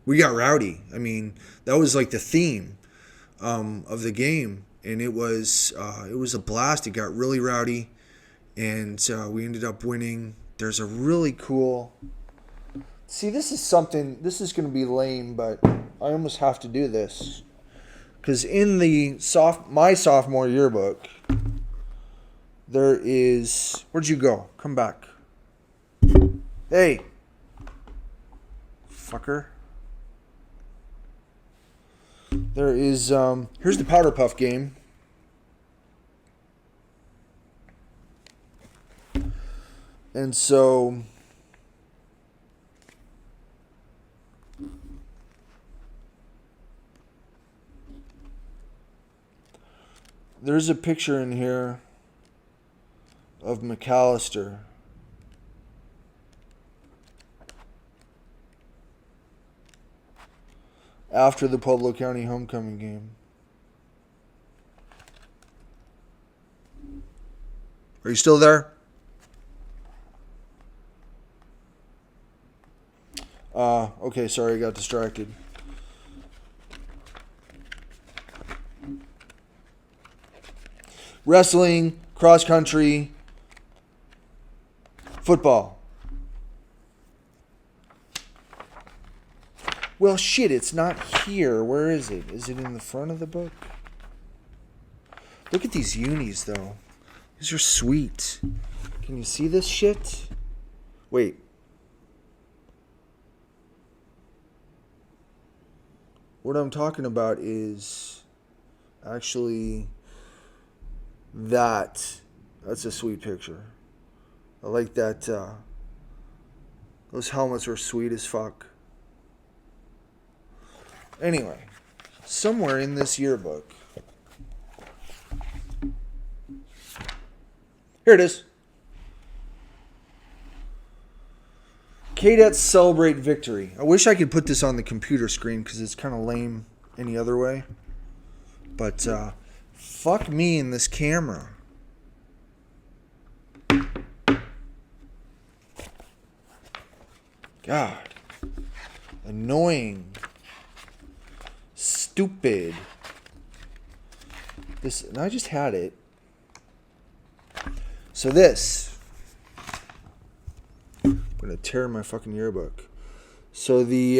Speaker 1: we got rowdy. I mean, that was like the theme of the game, and it was a blast. It got really rowdy, and we ended up winning. There's a really cool. See, this is going to be lame, but I almost have to do this. Because in my sophomore yearbook, there is... Where'd you go? Come back. Hey. Fucker. There is... here's the Powder Puff game. And so... there's a picture in here of McAllister. After the Pueblo County homecoming game. Are you still there? Okay, sorry, I got distracted. Wrestling, cross country, football. Well, shit, it's not here. Where is it? Is it in the front of the book? Look at these unis, though. These are sweet. Can you see this shit? Wait. What I'm talking about is actually... That's a sweet picture. I like that. Those helmets are sweet as fuck. Anyway, somewhere in this yearbook. Here it is. Cadets celebrate victory. I wish I could put this on the computer screen because it's kind of lame any other way. But, fuck me in this camera. God. Annoying. Stupid. This, and I just had it. So this. I'm going to tear my fucking yearbook. So the,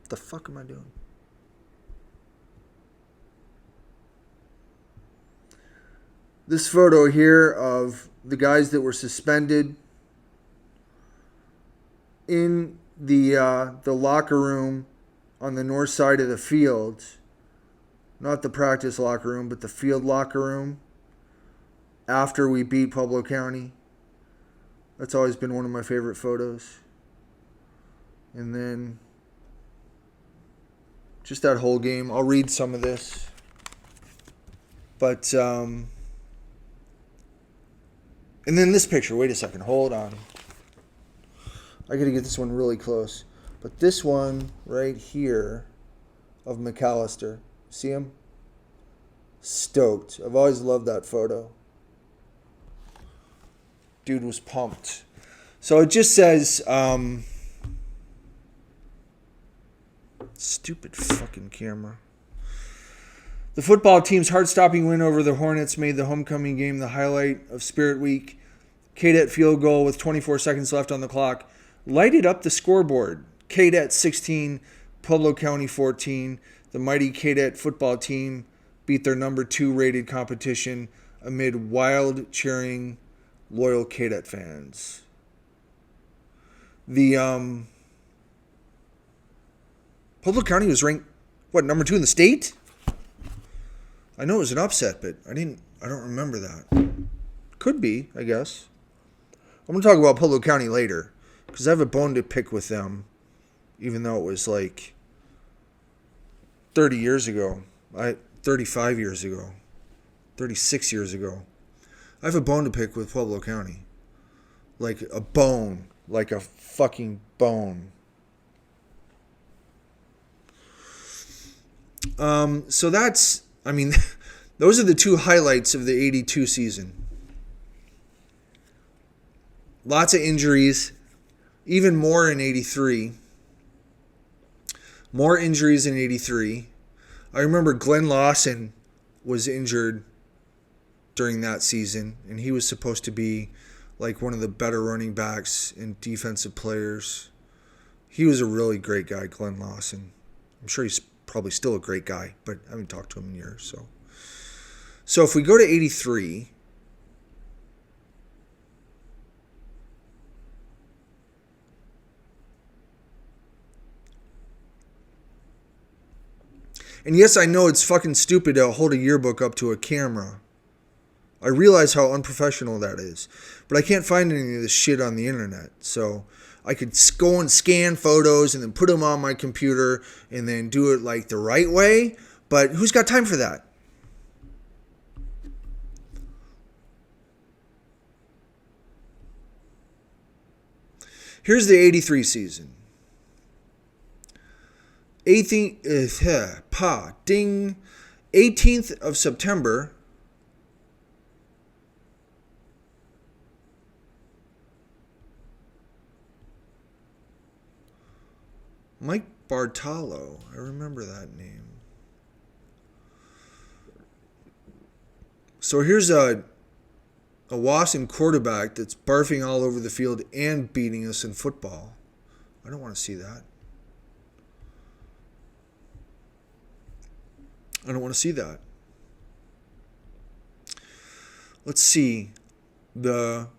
Speaker 1: the fuck am I doing? This photo here of the guys that were suspended in the locker room on the north side of the field. Not the practice locker room, but the field locker room after we beat Pueblo County. That's always been one of my favorite photos. And then just that whole game. I'll read some of this. But, and then this picture. Wait a second. Hold on. I got to get this one really close. But this one right here of McAllister. See him? Stoked. I've always loved that photo. Dude was pumped. So it just says, stupid fucking camera. The football team's heart-stopping win over the Hornets made the homecoming game the highlight of Spirit Week. Kadet field goal with 24 seconds left on the clock lighted up the scoreboard. Kadet 16, Pueblo County 14. The mighty Kadet football team beat their number 2 rated competition amid wild cheering, loyal Kadet fans. The Pueblo County was ranked, number 2 in the state? I know it was an upset, but I don't remember that. Could be, I guess. I'm going to talk about Pueblo County later, because I have a bone to pick with them, even though it was like 30 years ago, 35 years ago, 36 years ago. I have a bone to pick with Pueblo County. Like a bone. Like a fucking bone. So that's, those are the 2 highlights of the 82 season. Lots of injuries. Even more in 83. More injuries in 83. I remember Glenn Lawson was injured during that season, and he was supposed to be like one of the better running backs and defensive players. He was a really great guy, Glenn Lawson. I'm sure he's probably still a great guy, but I haven't talked to him in years. So if we go to 83, and yes, I know it's fucking stupid to hold a yearbook up to a camera. I realize how unprofessional that is. But I can't find any of this shit on the internet. So I could go and scan photos and then put them on my computer and then do it like the right way. But who's got time for that? Here's the 83 season. 18th of September. Mike Bartolo. I remember that name. So here's a Wasson quarterback that's barfing all over the field and beating us in football. I don't want to see that. I don't want to see that. Let's see. The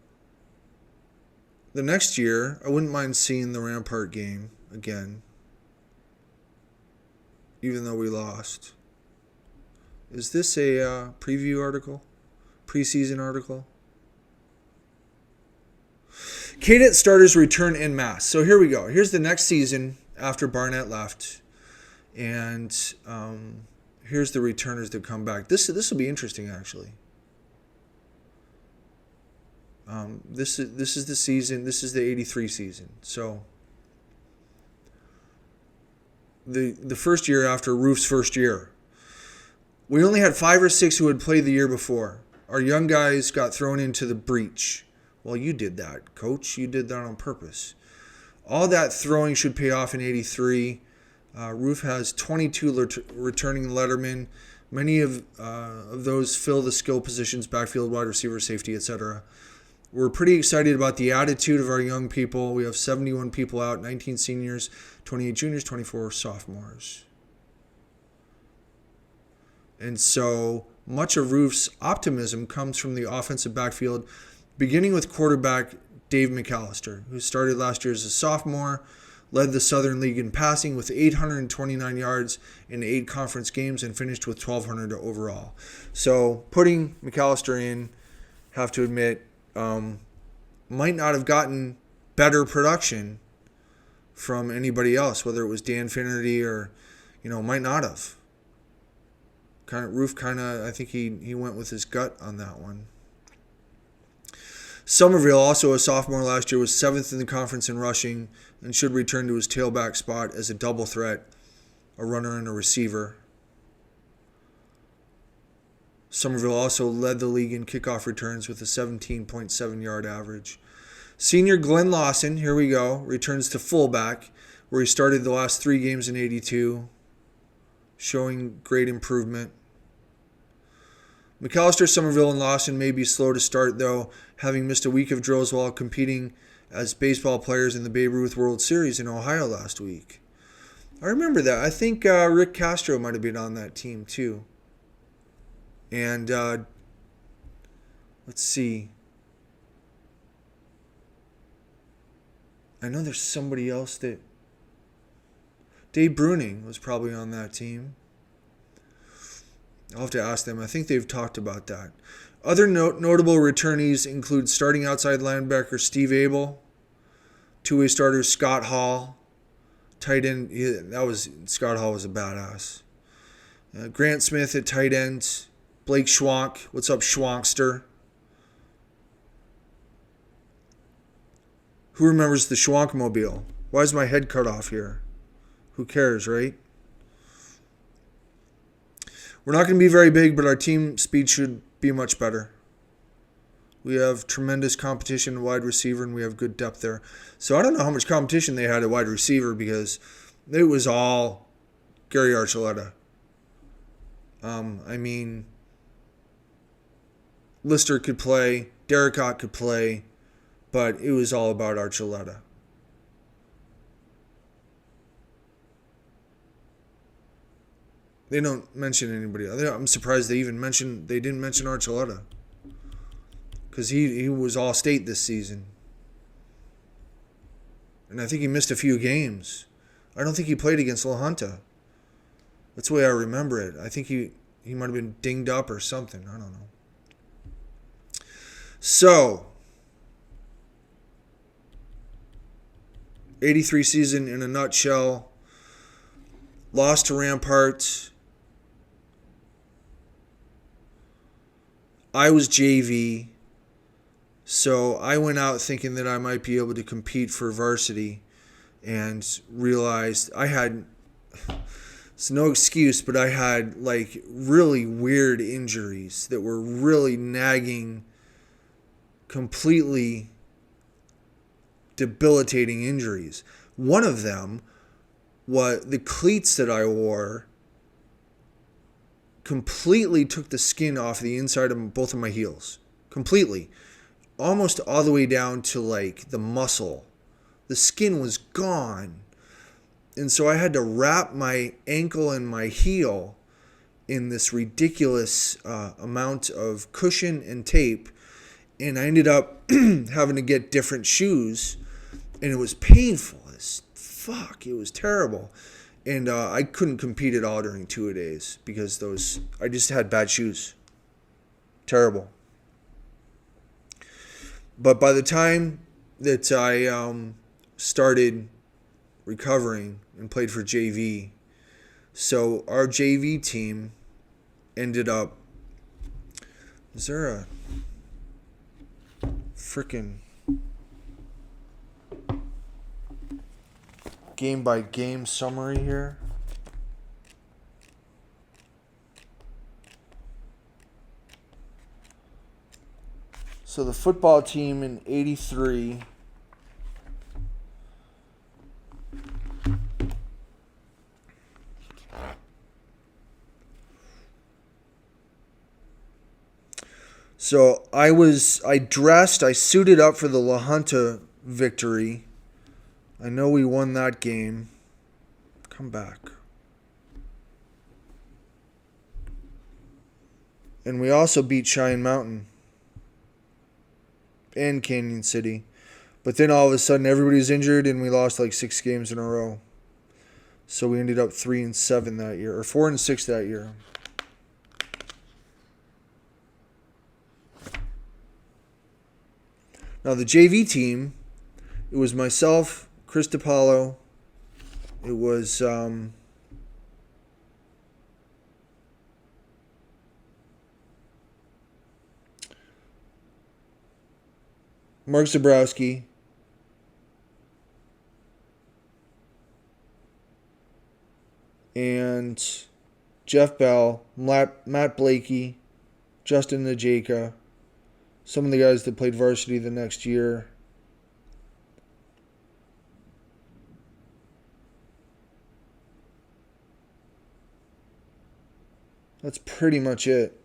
Speaker 1: next year, I wouldn't mind seeing the Rampart game again, even though we lost. Is this a preview article? Preseason article? Kadet starters return en masse. So here we go. Here's the next season after Barnett left. And here's the returners that come back. This will be interesting, actually. This is the season. This is the 83 season. So the first year after Roof's first year, we only had 5 or 6 who had played the year before. Our young guys got thrown into the breach. Well, you did that, coach. You did that on purpose. All that throwing should pay off in 83. Roof has 22 returning lettermen. Many of those fill the skill positions, backfield, wide receiver, safety, etc. We're pretty excited about the attitude of our young people. We have 71 people out, 19 seniors, 28 juniors, 24 sophomores. And so much of Roof's optimism comes from the offensive backfield, beginning with quarterback Dave McAllister, who started last year as a sophomore. led the Southern League in passing with 829 yards in 8 conference games and finished with 1,200 overall. So putting McAllister in, have to admit, might not have gotten better production from anybody else, whether it was Dan Finnerty or, might not have. I think he went with his gut on that one. Somerville, also a sophomore last year, was 7th in the conference in rushing and should return to his tailback spot as a double threat, a runner and a receiver. Somerville also led the league in kickoff returns with a 17.7 yard average. Senior Glenn Lawson, here we go, returns to fullback, where he started the last 3 games in 82, showing great improvement. McAllister, Somerville, and Lawson may be slow to start, though, having missed a week of drills while competing as baseball players in the Babe Ruth World Series in Ohio last week. I remember that. I think Rick Castro might have been on that team, too. And let's see. I know there's somebody else that... Dave Bruning was probably on that team. I'll have to ask them. I think they've talked about that. Other notable returnees include starting outside linebacker Steve Abel, two-way starters Scott Hall, tight end. Scott Hall was a badass. Grant Smith at tight end. Blake Schwank. What's up, Schwankster? Who remembers the Schwankmobile? Why is my head cut off here? Who cares, right? We're not going to be very big, but our team speed should be much better. We have tremendous competition at wide receiver, and we have good depth there. So I don't know how much competition they had at wide receiver because it was all Gary Archuleta. Lister could play, Derricott could play, but it was all about Archuleta. They don't mention anybody. I'm surprised they didn't mention Archuleta. Because he was all-state this season. And I think he missed a few games. I don't think he played against La Junta. That's the way I remember it. I think he might have been dinged up or something. I don't know. So, 83 season in a nutshell. Lost to Rampart. I was JV, so I went out thinking that I might be able to compete for varsity and realized it's no excuse, but I had like really weird injuries that were really nagging, completely debilitating injuries. One of them was the cleats that I wore completely took the skin off the inside of both of my heels. Completely. Almost all the way down to like the muscle. The skin was gone. And so I had to wrap my ankle and my heel in this ridiculous amount of cushion and tape. And I ended up having to get different shoes. And it was painful as fuck. It was terrible. And I couldn't compete at all during 2-a-days because I just had bad shoes. Terrible. But by the time that I started recovering and played for JV, so our JV team ended up... Is there a frickin' game-by-game summary here? So the football team in 83... So I suited up for the La Junta victory. I know we won that game. Come back. And we also beat Cheyenne Mountain and Canyon City. But then all of a sudden everybody's injured and we lost like 6 games in a row. So we ended up 3-7 that year, or 4-6 that year. Now the JV team, it was myself, Chris DiPaolo. It was Mark Zabrowski, and Jeff Bell, Matt Blakey, Justin Najeka, some of the guys that played varsity the next year. That's pretty much it.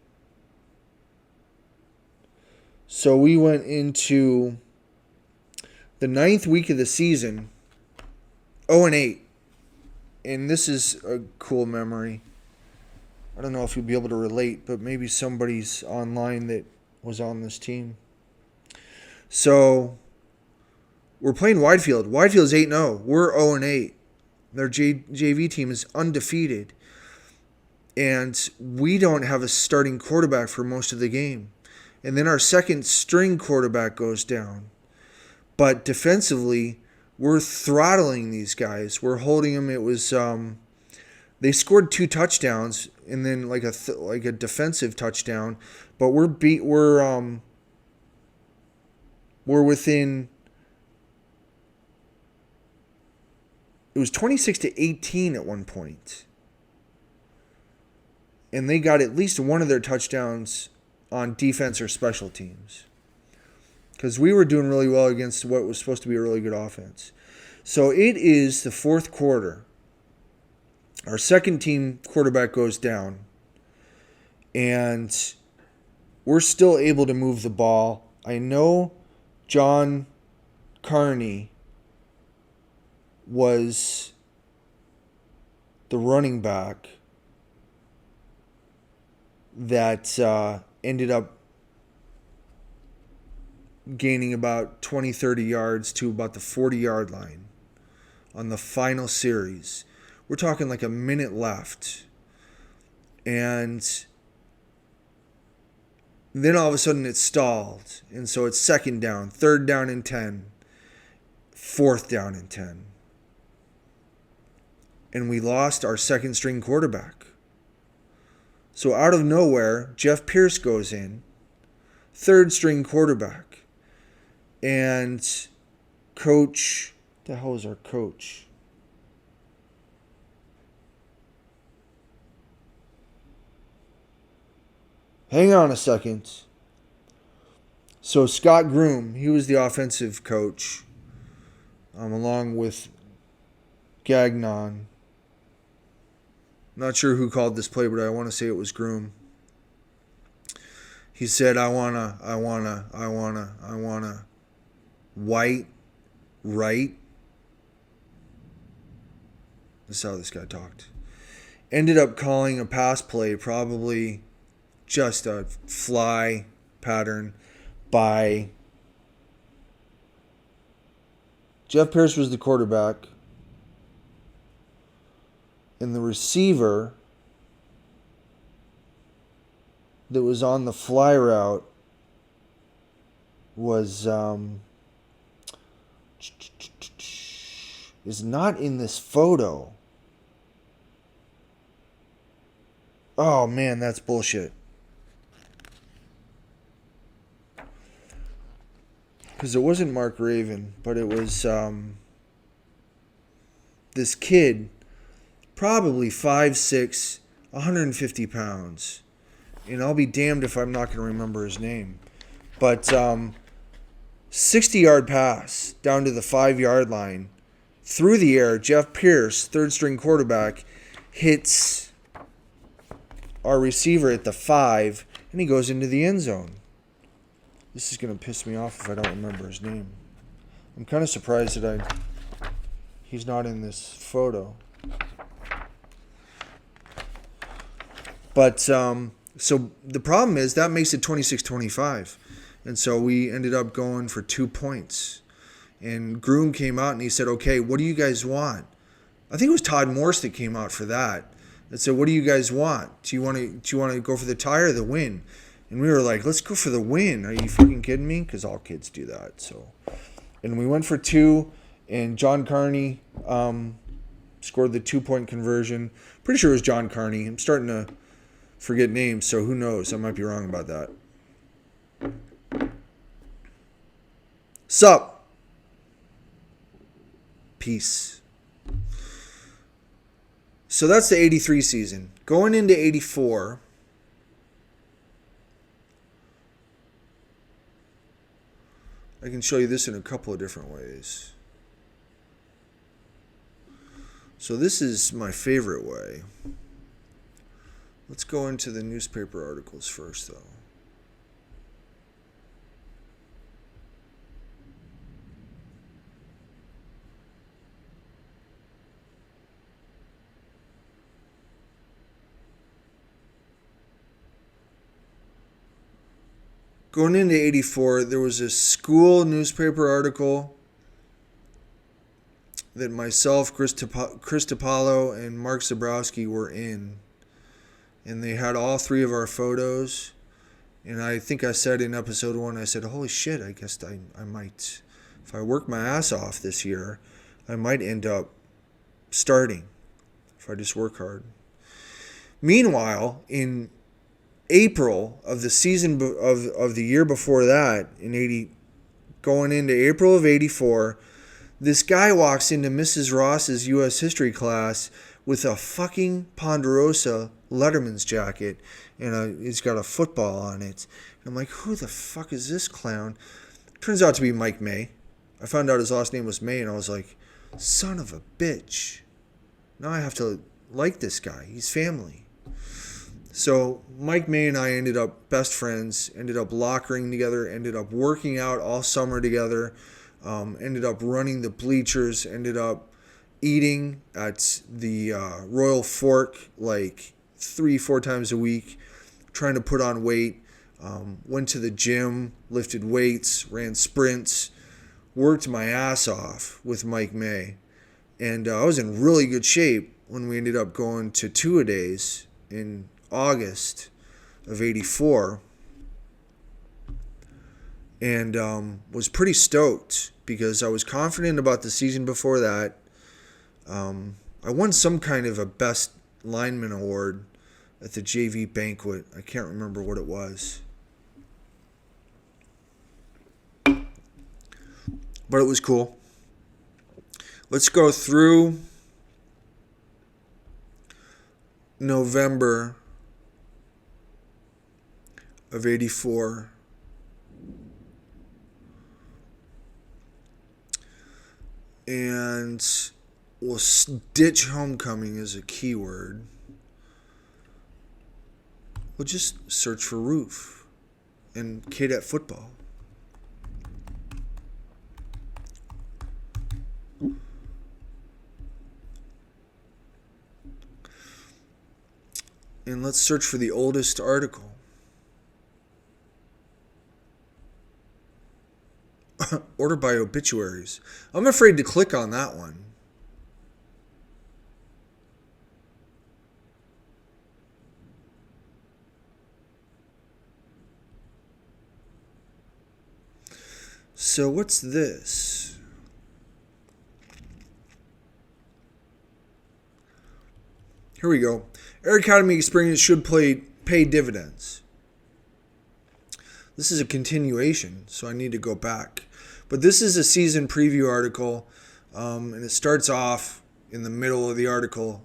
Speaker 1: So we went into the 9th week of the season, 0-8. And this is a cool memory. I don't know if you'll be able to relate, but maybe somebody's online that was on this team. So we're playing Widefield. Widefield's 8-0. We're 0-8. Their JV team is undefeated. And we don't have a starting quarterback for most of the game. And then our second string quarterback goes down. But defensively, we're throttling these guys. We're holding them. It was they scored 2 touchdowns and then like a defensive touchdown. But we're within. It was 26-18 at one point. And they got at least one of their touchdowns on defense or special teams. Because we were doing really well against what was supposed to be a really good offense. So it is the 4th quarter. Our second team quarterback goes down. And we're still able to move the ball. I know John Carney was the running back that ended up gaining about 20-30 yards to about the 40-yard line on the final series. We're talking like a minute left. And then all of a sudden it stalled. And so it's 2nd down, 3rd down and 10, 4th down and 10. And we lost our second string quarterback. So out of nowhere, Jeff Pierce goes in, 3rd string quarterback. And coach, the hell is our coach? Hang on a second. So Scott Groom, he was the offensive coach, along with Gagnon. Not sure who called this play, but I want to say it was Groom. He said, I wanna, white, right. That's how this guy talked. Ended up calling a pass play, probably just a fly pattern by Jeff Pierce was the quarterback. And the receiver that was on the fly route was is not in this photo. Oh man, that's bullshit. Because it wasn't Mark Raven, but it was this kid, probably 5'6", 150 pounds. And I'll be damned if I'm not going to remember his name. But 60-yard pass down to the 5-yard line. Through the air, Jeff Pierce, 3rd string quarterback, hits our receiver at the 5, and he goes into the end zone. This is going to piss me off if I don't remember his name. I'm kind of surprised that he's not in this photo. But so the problem is that makes it 26-25. And so we ended up going for 2 points. And Groom came out and he said, okay, what do you guys want? I think it was Todd Morse that came out for that. And said, what do you guys want? Do you want to go for the tie or the win? And we were like, let's go for the win. Are you fucking kidding me? Because all kids do that. So, and we went for 2, and John Carney scored the 2-point conversion. Pretty sure it was John Carney. I'm starting to forget names, so who knows? I might be wrong about that. Sup? Peace. So that's the 83 season. Going into 84, I can show you this in a couple of different ways. So this is my favorite way. Let's go into the newspaper articles first, though. Going into 84, there was a school newspaper article that myself, Chris Topalo, and Mark Zabrowski were in. And they had all 3 of our photos. And I think I said in episode 1, I said, holy shit, I guess I might, if I work my ass off this year, I might end up starting if I just work hard. Meanwhile, in April of the season of the year before that, going into April of 84, this guy walks into Mrs. Ross's U.S. history class with a fucking Ponderosa Letterman's jacket, and he's got a football on it. And I'm like, who the fuck is this clown? Turns out to be Mike May. I found out his last name was May, and I was like, son of a bitch. Now I have to like this guy. He's family. So Mike May and I ended up best friends, ended up lockering together, ended up working out all summer together, ended up running the bleachers, ended up eating at the Royal Fork like 3-4 times a week, trying to put on weight, went to the gym, lifted weights, ran sprints, worked my ass off with Mike May. And I was in really good shape when we ended up going to 2-a-days in August of 84, and was pretty stoked because I was confident about the season before that. I won some kind of a best lineman award at the JV banquet. I can't remember what it was, but it was cool. Let's go through November of 84. And we'll ditch homecoming as a keyword. We'll just search for roof and Kadet football. And let's search for the oldest article. Order by obituaries. I'm afraid to click on that one. So what's this? Here we go. Air Academy experience should pay dividends. This is a continuation, so I need to go back. But this is a season preview article, and it starts off in the middle of the article.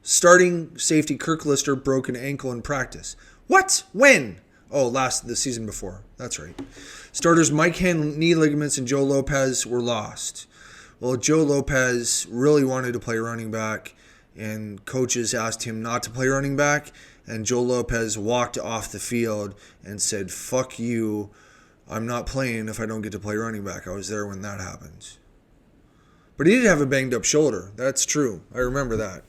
Speaker 1: Starting safety Kirk Lister broke an ankle in practice. What? When? Oh, the season before. That's right. Starters Mike Hand knee ligaments and Joe Lopez were lost. Well, Joe Lopez really wanted to play running back, and coaches asked him not to play running back, and Joe Lopez walked off the field and said, fuck you, I'm not playing if I don't get to play running back. I was there when that happened. But he did have a banged up shoulder. That's true. I remember that.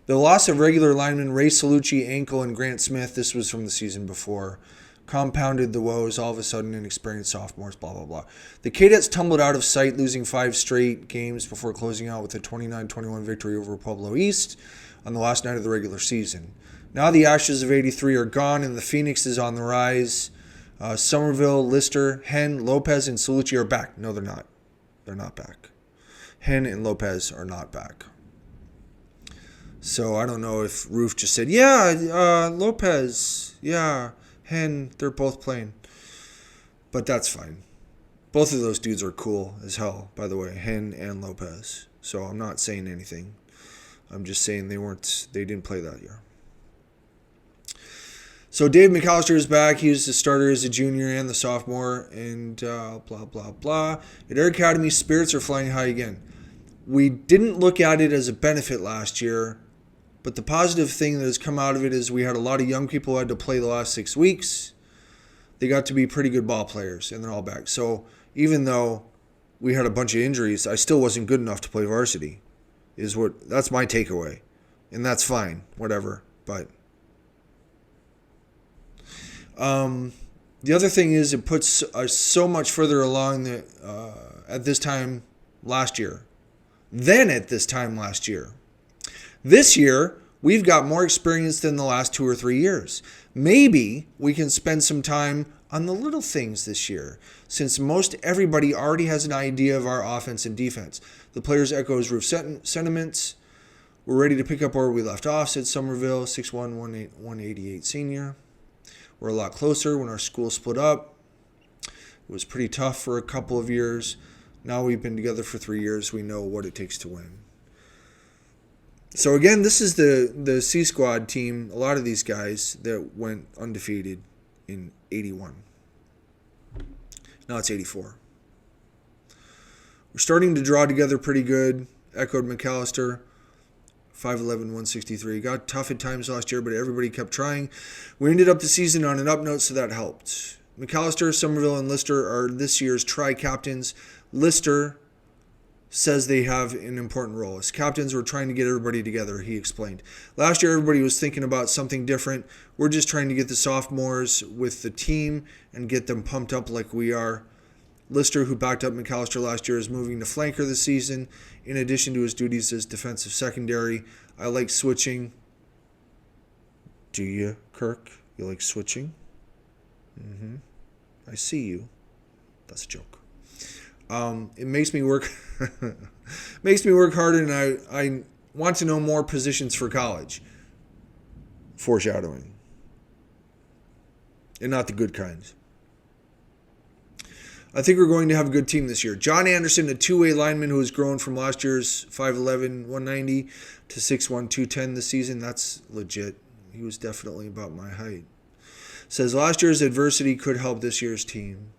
Speaker 1: The loss of regular linemen Ray Salucci, ankle, and Grant Smith, this was from the season before. compounded the woes, all of a sudden inexperienced sophomores, blah, blah, blah. The Kadets tumbled out of sight, losing 5 straight games before closing out with a 29-21 victory over Pueblo East on the last night of the regular season. Now the Ashes of 83 are gone, and the Phoenix is on the rise. Somerville, Lister, Hen, Lopez, and Salucci are back. No, they're not. They're not back. Hen and Lopez are not back. So I don't know if Roof just said, yeah, Lopez, yeah, Hen, they're both playing. But that's fine. Both of those dudes are cool as hell, by the way, Hen and Lopez. So I'm not saying anything. I'm just saying they didn't play that year. So Dave McAllister is back. He was the starter as a junior and the sophomore, and blah, blah, blah. At Air Academy, spirits are flying high again. We didn't look at it as a benefit last year, but the positive thing that has come out of it is we had a lot of young people who had to play the last 6 weeks. They got to be pretty good ball players, and they're all back. So even though we had a bunch of injuries, I still wasn't good enough to play varsity. That's my takeaway. And that's fine, whatever. But the other thing is it puts us so much further along at this time last year than at this time last year. This year, we've got more experience than the last 2 or 3 years. Maybe we can spend some time on the little things this year, since most everybody already has an idea of our offense and defense. The players echo his Roof sentiments. We're ready to pick up where we left off, said Somerville, 6'1", 188 senior. We're a lot closer when our school split up. It was pretty tough for a couple of years. Now we've been together for 3 years. We know what it takes to win. So again, this is the C Squad team, a lot of these guys that went undefeated in 81. Now it's 84. We're starting to draw together pretty good, echoed McAllister. 5'11", 163. Got tough at times last year, but everybody kept trying. We ended up the season on an up note, so that helped. McAllister, Somerville, and Lister are this year's tri-captains. Lister says they have an important role. As captains, we're trying to get everybody together, he explained. Last year, everybody was thinking about something different. We're just trying to get the sophomores with the team and get them pumped up like we are. Lister, who backed up McAllister last year, is moving to flanker this season, in addition to his duties as defensive secondary. I like switching. Do you, Kirk? You like switching? Mm-hmm. I see you. That's a joke. It makes me work harder, and I want to know more positions for college. Foreshadowing. And not the good kinds. I think we're going to have a good team this year. John Anderson, a two-way lineman who has grown from last year's 5'11", 190 to 6'1", 210 this season. That's legit. He was definitely about my height. Says last year's adversity could help this year's team.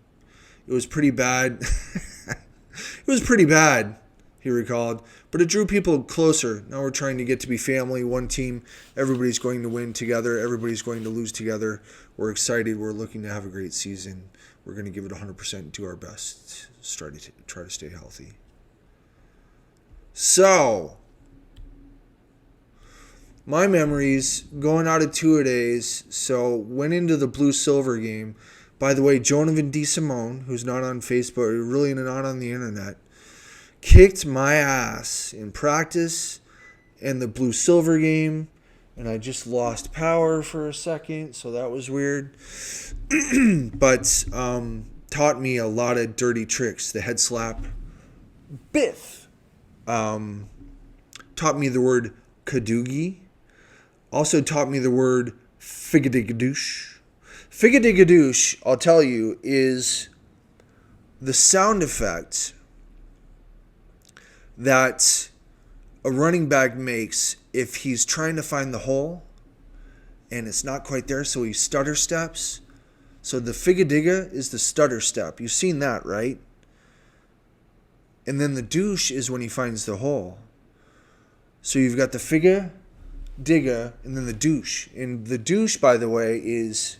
Speaker 1: It was pretty bad. It was pretty bad, he recalled. But it drew people closer. Now we're trying to get to be family, one team. Everybody's going to win together. Everybody's going to lose together. We're excited. We're looking to have a great season. We're going to give it 100% and do our best. Try to stay healthy. So, my memories going out of two-a-days. So, went into the blue-silver game. By the way, Jonovan DeSimone, who's not on Facebook, really not on the internet, kicked my ass in practice and the blue-silver game. And I just lost power for a second, so that was weird. But taught me a lot of dirty tricks. The head slap. Biff. Taught me the word kadoogie. Also taught me the word figadigadoosh. Figadigadoosh, I'll tell you, is the sound effect that a running back makes if he's trying to find the hole and it's not quite there, so he stutter steps. So the figadiga is the stutter step. You've seen that, right? And then the douche is when he finds the hole. So you've got the figadiga and then the douche. And the douche, by the way, is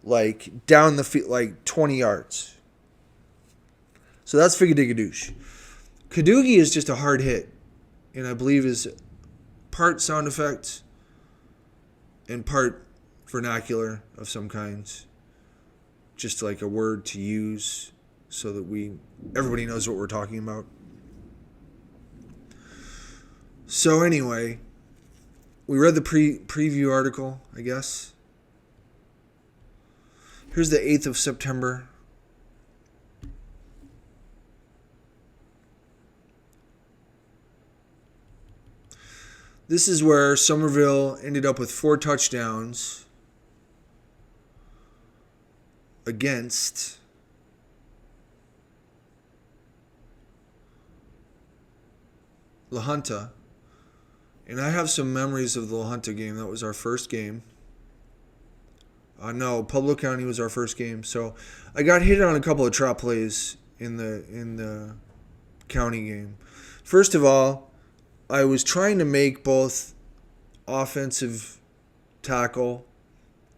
Speaker 1: like down the field, like 20 yards. So that's figadigadoosh. Kadoogie is just a hard hit. And I believe is part sound effect and part vernacular of some kinds. Just like a word to use so that everybody knows what we're talking about. So anyway, we read the preview article, I guess. Here's the 8th of September. This is where Somerville ended up with 4 touchdowns against La Junta. And I have some memories of the La Junta game. That was our first game. No, Pueblo County was our first game. So I got hit on a couple of trap plays in the county game. First of all, I was trying to make both offensive tackle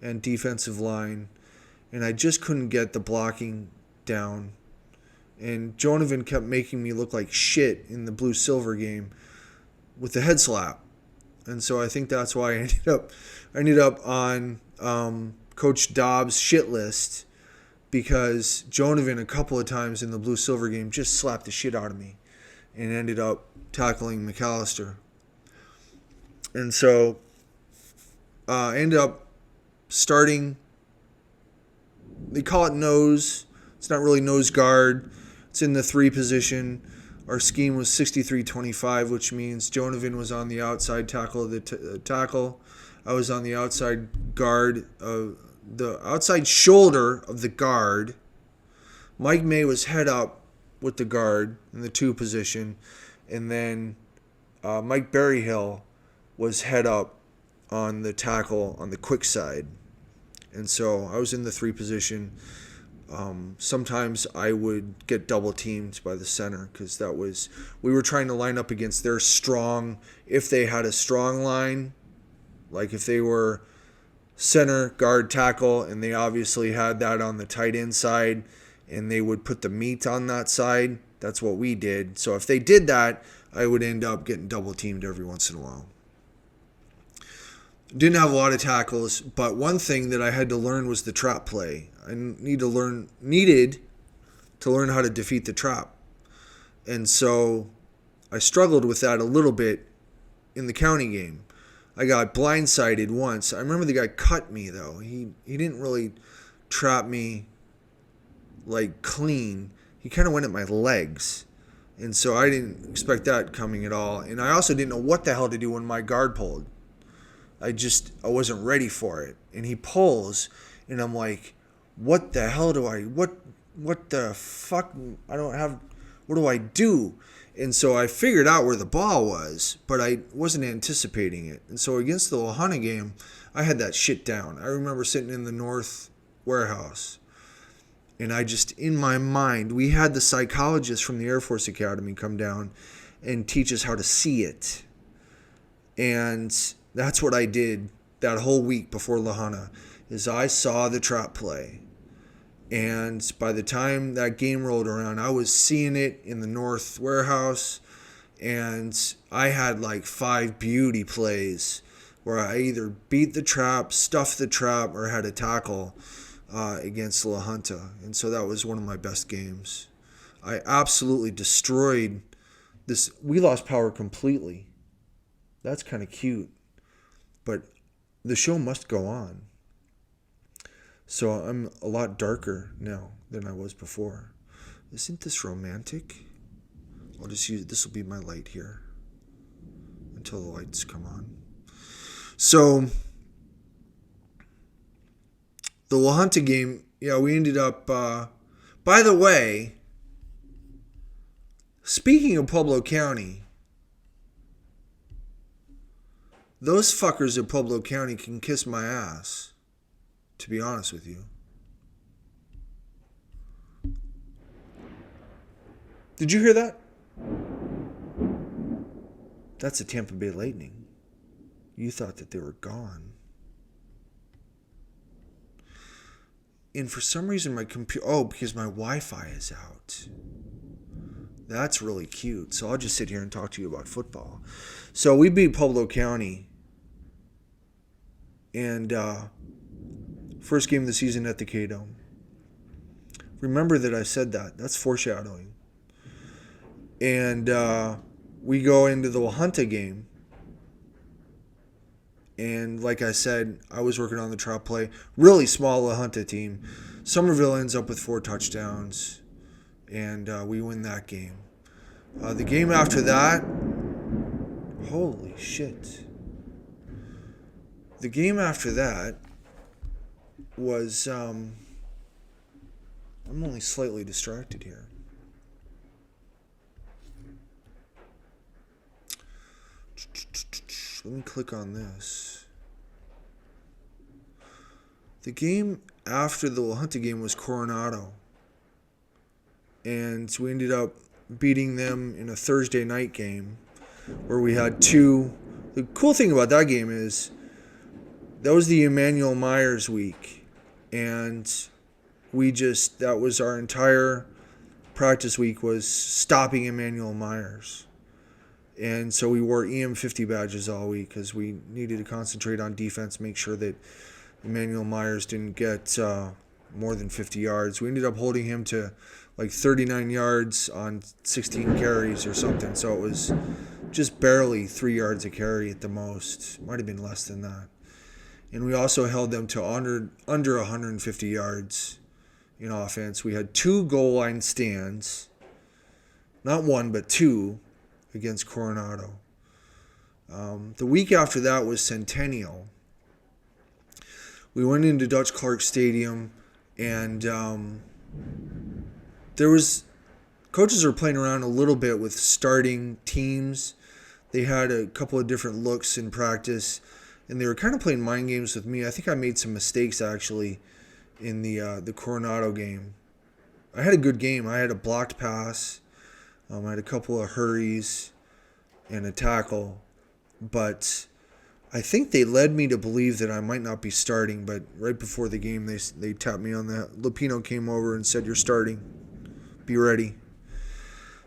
Speaker 1: and defensive line, and I just couldn't get the blocking down. And Jonovan kept making me look like shit in the blue-silver game with the head slap. And so I think that's why I ended up on Coach Dobbs' shit list, because Jonovan a couple of times in the blue-silver game just slapped the shit out of me and ended up tackling McAllister. And so I ended up starting, they call it nose. It's not really nose guard. It's in the 3 position. Our scheme was 63-25, which means Jonovan was on the outside tackle of the tackle. I was on the outside guard, the outside shoulder of the guard. Mike May was head up with the guard in the 2 position. And then Mike Berryhill was head up on the tackle on the quick side. And so I was in the 3 position. Sometimes I would get double teamed by the center, because we were trying to line up against their strong, if they had a strong line, like if they were center, guard, tackle, and they obviously had that on the tight end side, and they would put the meat on that side. That's what we did. So if they did that, I would end up getting double teamed every once in a while. Didn't have a lot of tackles, but one thing that I had to learn was the trap play. I needed to learn how to defeat the trap. And so I struggled with that a little bit in the county game. I got blindsided once. I remember the guy cut me, though. He didn't really trap me like clean. He kind of went at my legs. And so I didn't expect that coming at all. And I also didn't know what the hell to do when my guard pulled. I wasn't ready for it. And he pulls, and I'm like, what the hell what the fuck? What do I do? And so I figured out where the ball was, but I wasn't anticipating it. And so against the La Junta game, I had that shit down. I remember sitting in the North warehouse, and I just, in my mind, we had the psychologist from the Air Force Academy come down and teach us how to see it. And that's what I did that whole week before La Junta, is I saw the trap play. And by the time that game rolled around, I was seeing it in the North warehouse, and I had like 5 beauty plays where I either beat the trap, stuffed the trap, or had a tackle against La Junta. And so that was one of my best games. I absolutely destroyed this. We lost power completely. That's kind of cute. But the show must go on. So I'm a lot darker now than I was before. Isn't this romantic? I'll just use, this will be my light here until the lights come on. So the La Junta game, we ended up, by the way, speaking of Pueblo County, those fuckers at Pueblo County can kiss my ass, to be honest with you. Did you hear that? That's the Tampa Bay Lightning. You thought that they were gone. And for some reason my computer, because my Wi-Fi is out. That's really cute. So I'll just sit here and talk to you about football. So we beat Pueblo County. And First game of the season at the K-Dome. Remember that I said that. That's foreshadowing. And we go into the La Junta game. And like I said, I was working on the trap play. Really small La Junta team. Somerville ends up with 4 touchdowns. And we win that game. The game after that, holy shit. The game after that was, I'm only slightly distracted here. Let me click on this. The game after the La Junta game was Coronado. And we ended up beating them in a Thursday night game where we had 2. The cool thing about that game is that was the Emmanuel Myers week. And that was our entire practice week was stopping Emmanuel Myers. And so we wore EM50 badges all week because we needed to concentrate on defense, make sure that Emmanuel Myers didn't get more than 50 yards. We ended up holding him to like 39 yards on 16 carries or something. So it was just barely 3 yards a carry at the most. Might have been less than that. And we also held them to under 150 yards in offense. We had 2 goal line stands. Not 1, but 2 against Coronado. The week after that was Centennial. We went into Dutch Clark Stadium and coaches were playing around a little bit with starting teams. They had a couple of different looks in practice, and they were kind of playing mind games with me. I think I made some mistakes actually in the Coronado game. I had a good game. I had a blocked pass. I had a couple of hurries and a tackle, but I think they led me to believe that I might not be starting. But right before the game, they tapped me on that. Lupino came over and said, "You're starting. Be ready."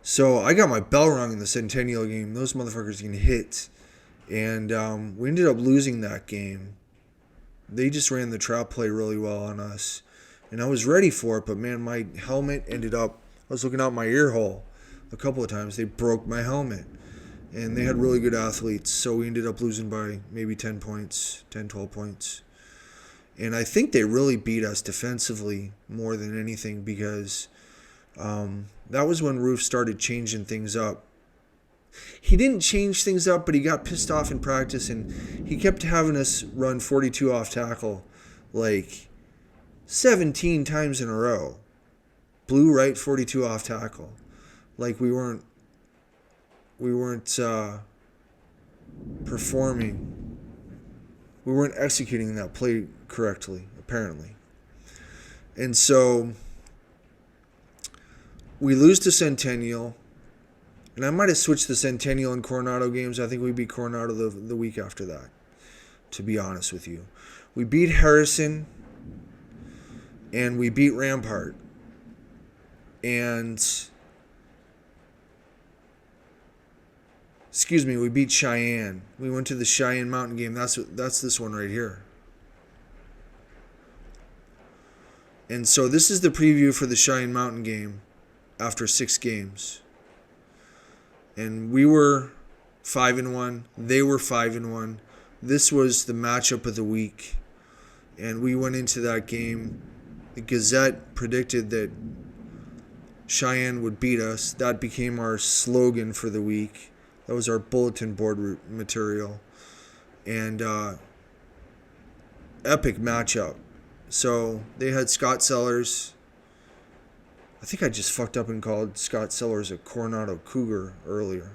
Speaker 1: So I got my bell rung in the Centennial game. Those motherfuckers can hit. And we ended up losing that game. They just ran the trap play really well on us. And I was ready for it, but man, my helmet ended up, I was looking out my ear hole a couple of times. They broke my helmet. And they had really good athletes, so we ended up losing by maybe 10 points, 10, 12 points. And I think they really beat us defensively more than anything because that was when Roof started changing things up. He didn't change things up, but he got pissed off in practice, and he kept having us run 42 off tackle like 17 times in a row. Blue, right, 42 off tackle. Like we weren't performing. We weren't executing that play correctly, apparently. And so we lose to Centennial. And I might have switched the Centennial and Coronado games. I think we beat Coronado the week after that, to be honest with you. We beat Harrison and we beat Rampart. And we beat Cheyenne. We went to the Cheyenne Mountain game. That's this one right here. And so this is the preview for the Cheyenne Mountain game after 6 games. And we were 5-1. They were 5-1. This was the matchup of the week. And we went into that game. The Gazette predicted that Cheyenne would beat us. That became our slogan for the week. That was our bulletin board material. And epic matchup. So they had Scott Sellers. I think I just fucked up and called Scott Sellers a Coronado Cougar earlier.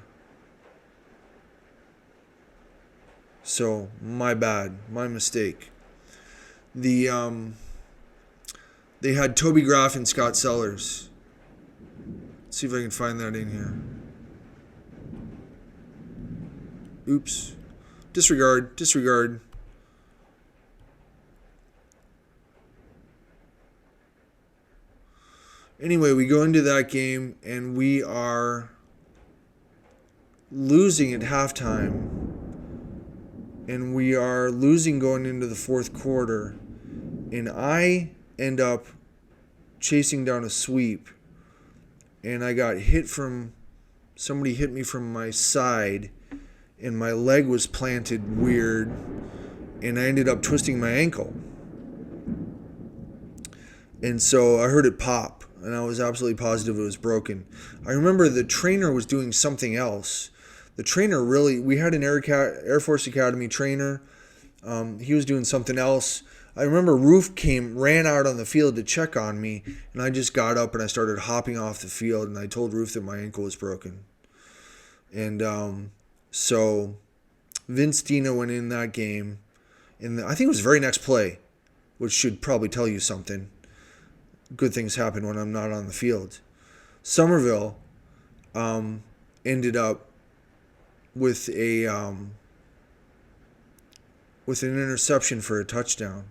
Speaker 1: So my bad, my mistake. They had Toby Graff and Scott Sellers. Let's see if I can find that in here. Oops. Disregard. Anyway, we go into that game and we are losing at halftime. And we are losing going into the fourth quarter. and I end up chasing down a sweep, and I got somebody hit me from my side, and my leg was planted weird, and I ended up twisting my ankle. And so I heard it pop, and I was absolutely positive it was broken. I remember the trainer was doing something else. The trainer we had an Air Force Academy trainer. He was doing something else. I remember Roof ran out on the field to check on me, and I just got up and I started hopping off the field, and I told Roof that my ankle was broken. And so Vince Dina went in that game, and I think it was the very next play, which should probably tell you something. Good things happen when I'm not on the field. Somerville ended up with an interception for a touchdown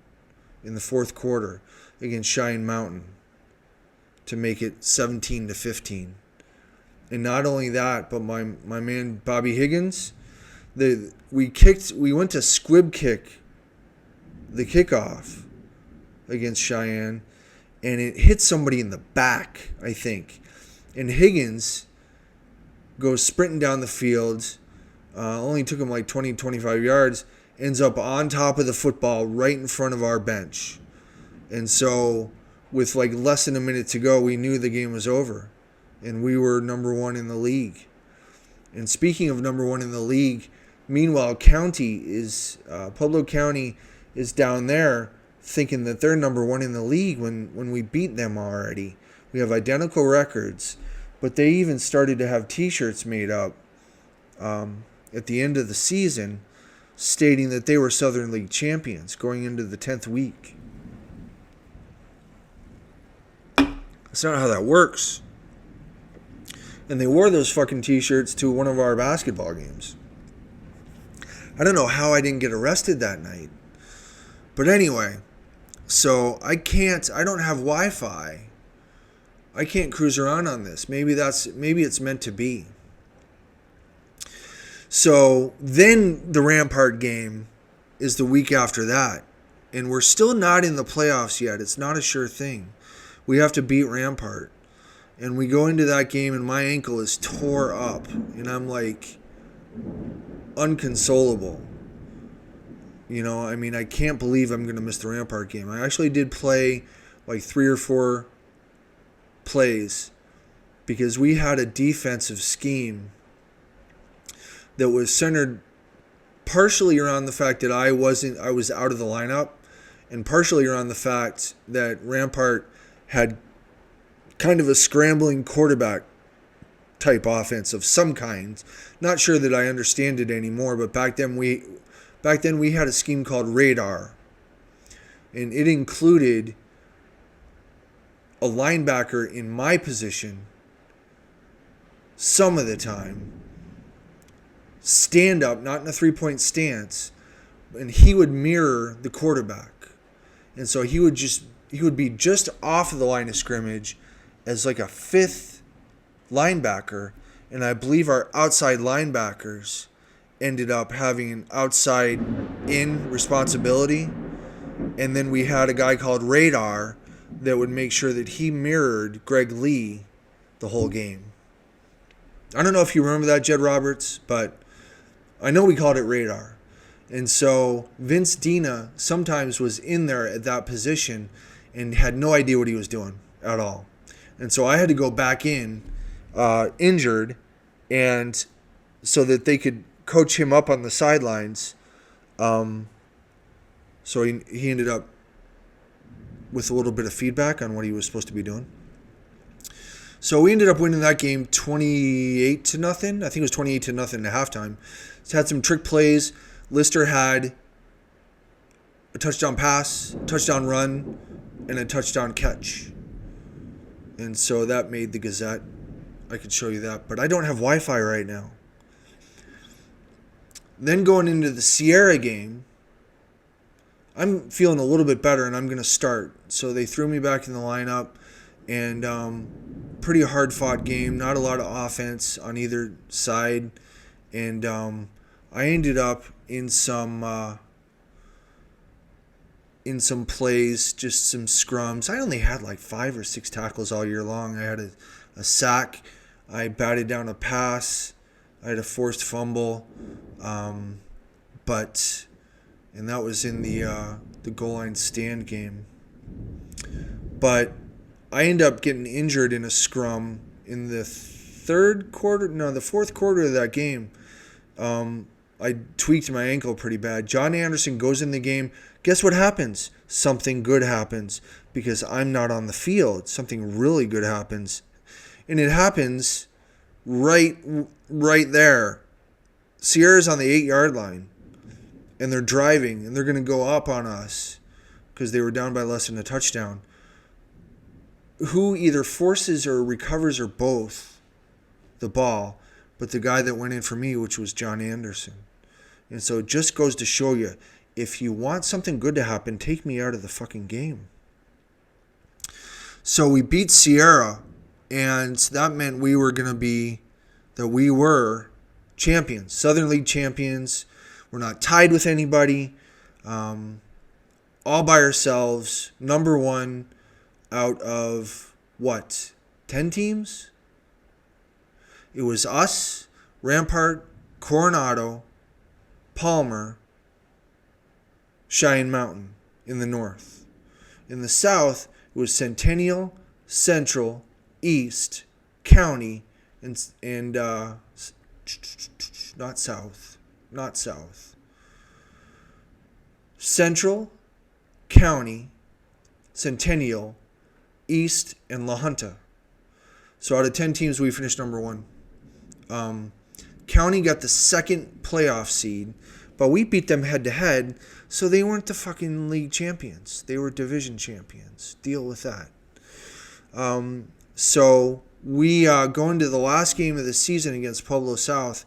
Speaker 1: in the fourth quarter against Cheyenne Mountain to make it 17-15. And not only that, but my man Bobby Higgins, we went to squib kick the kickoff against Cheyenne, and it hit somebody in the back, I think. And Higgins goes sprinting down the field, only took him like 20, 25 yards, ends up on top of the football right in front of our bench. And so with like less than a minute to go, we knew the game was over. And we were number one in the league. And speaking of number one in the league, meanwhile, Pueblo County is down there thinking that they're number one in the league when we beat them already. We have identical records, but they even started to have T-shirts made up at the end of the season stating that they were Southern League champions going into the 10th week. That's not how that works. And they wore those fucking T-shirts to one of our basketball games. I don't know how I didn't get arrested that night. But anyway, so I don't have Wi-Fi. I can't cruise around on this. Maybe it's meant to be. So then the Rampart game is the week after that. And we're still not in the playoffs yet. It's not a sure thing. We have to beat Rampart. And we go into that game and my ankle is tore up. And I'm like unconsolable. I can't believe I'm going to miss the Rampart game. I actually did play like 3 or 4 plays because we had a defensive scheme that was centered partially around the fact that I was out of the lineup, and partially around the fact that Rampart had kind of a scrambling quarterback type offense of some kind. Not sure that I understand it anymore, but back then we had a scheme called Radar, and it included a linebacker in my position some of the time, stand up, not in a 3-point stance, and he would mirror the quarterback. And so he would be just off of the line of scrimmage as like a 5th linebacker, and I believe our outside linebackers ended up having an outside in responsibility. And then we had a guy called Radar that would make sure that he mirrored Greg Lee the whole game. I don't know if you remember that, Jed Roberts, but I know we called it Radar. And so Vince Dina sometimes was in there at that position and had no idea what he was doing at all. And so I had to go back in injured, and so that they could coach him up on the sidelines. So he ended up with a little bit of feedback on what he was supposed to be doing. So we ended up winning that game 28-0. I think it was 28-0 at halftime. So had some trick plays. Lister had a touchdown pass, touchdown run, and a touchdown catch. And so that made the Gazette. I could show you that, but I don't have Wi-Fi right now. Then going into the Sierra game, I'm feeling a little bit better, and I'm going to start. So they threw me back in the lineup, and pretty hard-fought game. Not a lot of offense on either side, and I ended up in some in some plays, just some scrums. I only had like 5 or 6 tackles all year long. I had a sack. I batted down a pass. I had a forced fumble. And that was in the goal line stand game. But I ended up getting injured in a scrum in the fourth quarter of that game. I tweaked my ankle pretty bad. John Anderson goes in the game. Guess what happens? Something good happens because I'm not on the field. Something really good happens. And it happens right there. Sierra's on the 8-yard line. And they're driving. And they're going to go up on us because they were down by less than a touchdown. Who either forces or recovers or both the ball, but the guy that went in for me, which was John Anderson. And so it just goes to show you, if you want something good to happen, take me out of the fucking game. So we beat Sierra, and that meant we were champions, Southern League champions. We're not tied with anybody, all by ourselves, number one out of, 10 teams? It was us, Rampart, Coronado, Palmer, Cheyenne Mountain in the north. In the south, it was Centennial, Central, East, County, and not South. Central, County, Centennial, East, and La Junta. So out of 10 teams, we finished number one. County got the second playoff seed, but we beat them head-to-head, so they weren't the fucking league champions. They were division champions. Deal with that. So we go into the last game of the season against Pueblo South,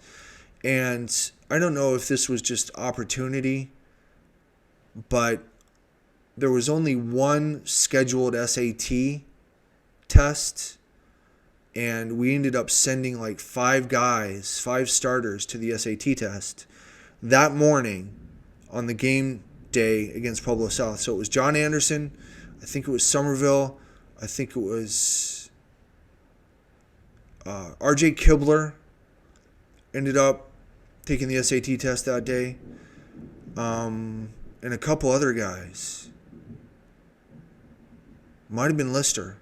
Speaker 1: and I don't know if this was just opportunity, but there was only one scheduled SAT test, and we ended up sending like 5 starters to the SAT test that morning on the game day against Pueblo South. So it was John Anderson, I think it was Somerville, I think it was RJ Kibler ended up taking the SAT test that day, and a couple other guys. Might have been Lister.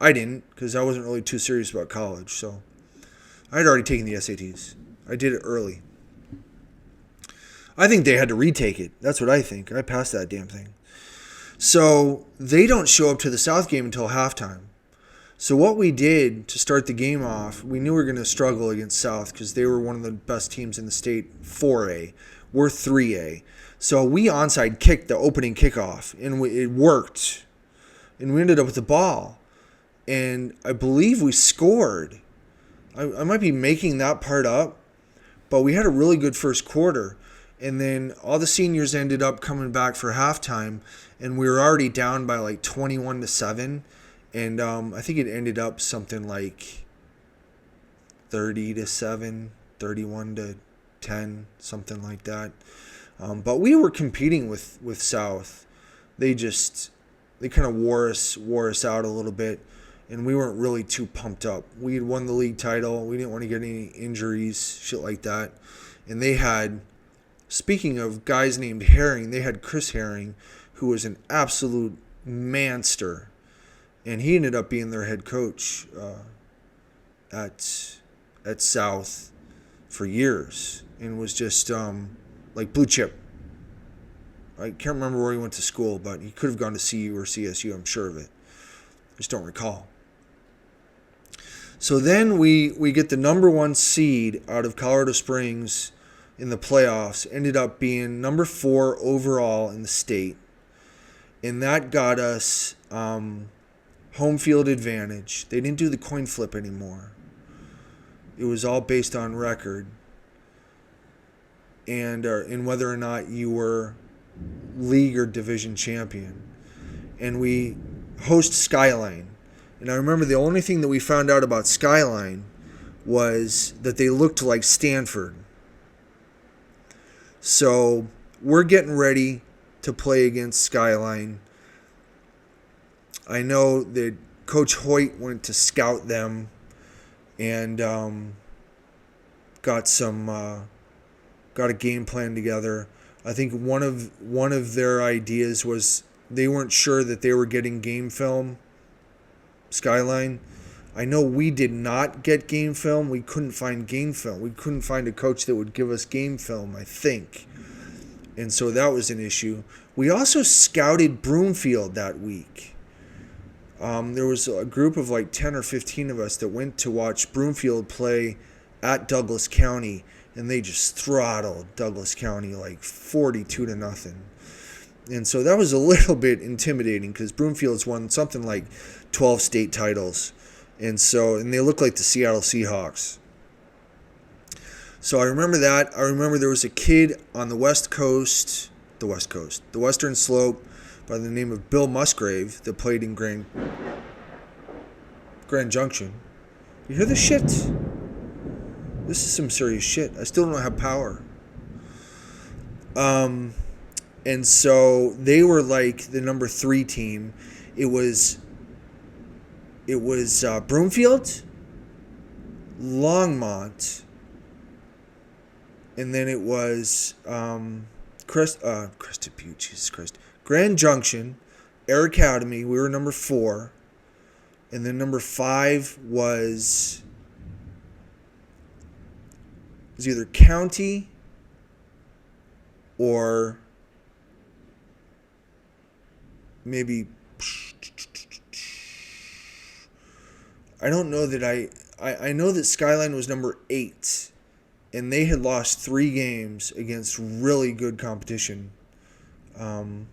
Speaker 1: I didn't, because I wasn't really too serious about college. So I had already taken the SATs. I did it early. I think they had to retake it. That's what I think. I passed that damn thing. So they don't show up to the South game until halftime. So what we did to start the game off, we knew we were going to struggle against South because they were one of the best teams in the state, 4A. We're 3A. So we onside kicked the opening kickoff, and it worked. And we ended up with the ball. And I believe we scored. I might be making that part up, but we had a really good first quarter. And then all the seniors ended up coming back for halftime, and we were already down by like 21-7. And I think it ended up something like 30-7, 31-10, something like that. But we were competing with South. They kind of wore us out a little bit, and we weren't really too pumped up. We had won the league title. We didn't want to get any injuries, shit like that. And they had, speaking of guys named Herring, they had Chris Herring, who was an absolute manster. And he ended up being their head coach at South for years, and was just like blue chip. I can't remember where he went to school, but he could have gone to CU or CSU, I'm sure of it. I just don't recall. So then we get the number 1 seed out of Colorado Springs in the playoffs, ended up being number 4 overall in the state. And that got us home field advantage. They didn't do the coin flip anymore. It was all based on record and in whether or not you were league or division champion. And we host Skyline. And I remember the only thing that we found out about Skyline was that they looked like Stanford. So we're getting ready to play against Skyline. I know that Coach Hoyt went to scout them and got a game plan together. I think one of their ideas was they weren't sure that they were getting game film. Skyline. I know we did not get game film. We couldn't find game film. We couldn't find a coach that would give us game film, I think. And so that was an issue. We also scouted Broomfield that week. There was a group of like 10 or 15 of us that went to watch Broomfield play at Douglas County, and they just throttled Douglas County like 42-0. And so that was a little bit intimidating because Broomfield's won something like 12 state titles. And they look like the Seattle Seahawks. So I remember that. I remember there was a kid on the Western Slope by the name of Bill Musgrave that played in Grand Junction. You hear this shit? This is some serious shit. I still don't have power. And so they were like the number 3 team. It was Broomfield, Longmont, and then it was Crested Butte, Jesus Christ, Grand Junction, Air Academy. We were number 4, and then number 5 was either County or maybe. I don't know that I know that Skyline was number 8, and they had lost 3 games against really good competition. One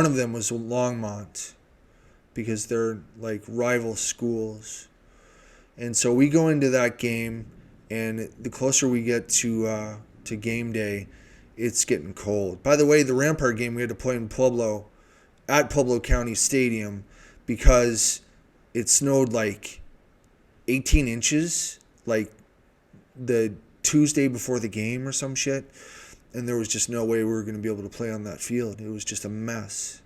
Speaker 1: of them was Longmont because they're like rival schools. And so we go into that game, and the closer we get to game day, it's getting cold. By the way, the Rampart game we had to play in Pueblo, at Pueblo County Stadium, because it snowed like 18 inches, like the Tuesday before the game or some shit. And there was just no way we were going to be able to play on that field. It was just a mess.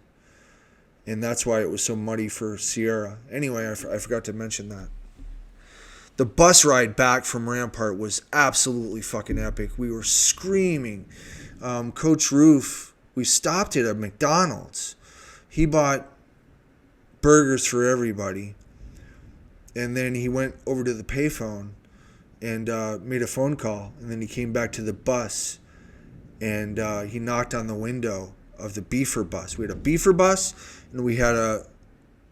Speaker 1: And that's why it was so muddy for Sierra. Anyway, I forgot to mention that. The bus ride back from Rampart was absolutely fucking epic. We were screaming. Coach Roof, we stopped at a McDonald's. He bought burgers for everybody. And then he went over to the payphone and made a phone call. And then he came back to the bus, and he knocked on the window of the Beefer bus. We had a Beefer bus, and we had a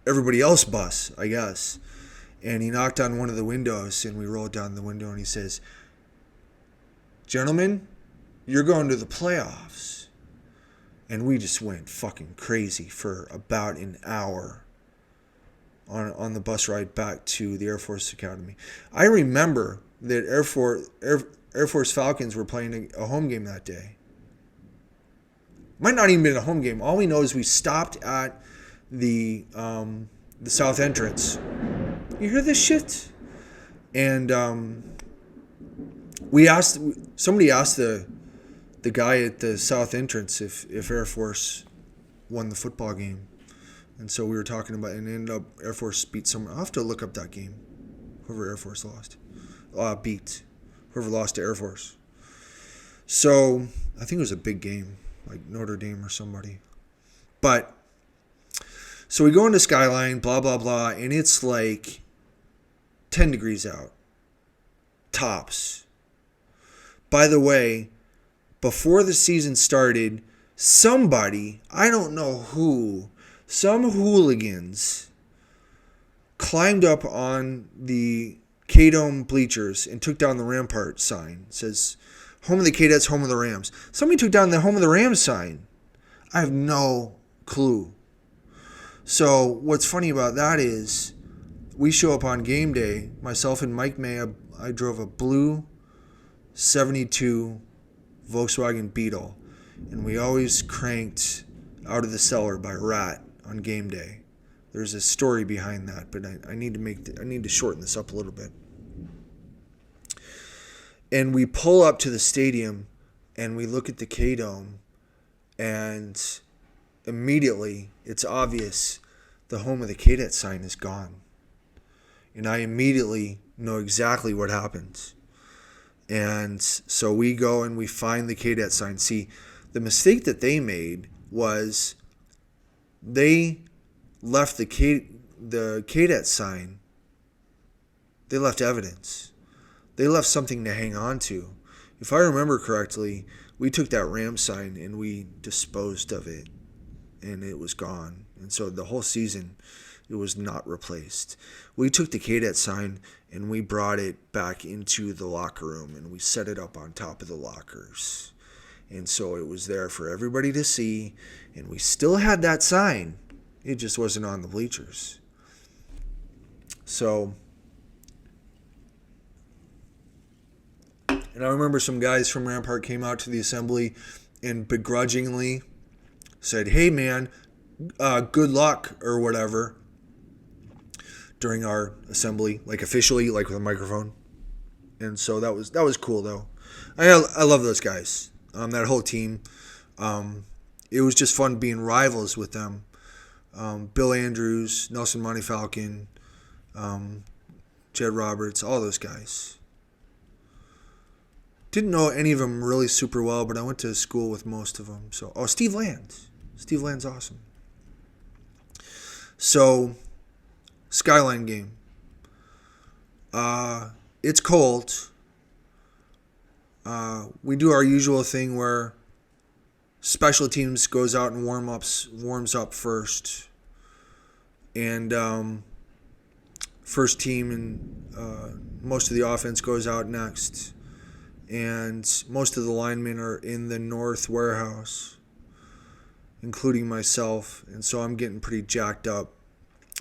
Speaker 1: everybody else bus, I guess. And he knocked on one of the windows, and we rolled down the window, and he says, "Gentlemen, you're going to the playoffs." And we just went fucking crazy for about an hour on the bus ride back to the Air Force Academy. I remember that Air Force Falcons were playing a home game that day. Might not even been a home game. All we know is we stopped at the south entrance. You hear this shit? And somebody asked the guy at the south entrance if Air Force won the football game. And so we were talking about, and it ended up Air Force beat someone. I'll have to look up that game. Whoever Air Force lost. Beat. Whoever lost to Air Force. So I think it was a big game, like Notre Dame or somebody. But, so we go into Skyline, blah, blah, blah, and it's like 10 degrees out. Tops. By the way, before the season started, somebody, I don't know who, some hooligans climbed up on the K-Dome bleachers and took down the Rampart sign. It says, "Home of the Cadets, home of the Rams." Somebody took down the home of the Rams sign. I have no clue. So what's funny about that is we show up on game day. Myself and Mike May, I drove a blue 72 Volkswagen Beetle. And we always cranked Out of the Cellar by Rat on game day. There's a story behind that, but I need to shorten this up a little bit. And we pull up to the stadium, and we look at the K-Dome, and immediately, it's obvious the home of the Kadet sign is gone. And I immediately know exactly what happens. And so we go and we find the Kadet sign. See, the mistake that they made was they left the Kadet sign. They left evidence. They left something to hang on to. If I remember correctly, we took that Ram sign and we disposed of it, and it was gone. And so the whole season, it was not replaced. We took the Kadet sign and we brought it back into the locker room and we set it up on top of the lockers. And so it was there for everybody to see, and we still had that sign. It just wasn't on the bleachers. So, and I remember some guys from Rampart came out to the assembly and begrudgingly said, "Hey man, good luck," or whatever, during our assembly, like officially, like with a microphone. And so that was cool though. I love those guys, that whole team. It was just fun being rivals with them. Bill Andrews, Nelson Montefialcon, Jed Roberts, all those guys. Didn't know any of them really super well, but I went to school with most of them. So, Steve Lands. Steve Land's awesome. So, Skyline game. It's cold. We do our usual thing where special teams goes out and warms up first. And first team and most of the offense goes out next. And most of the linemen are in the north warehouse, including myself. And so I'm getting pretty jacked up.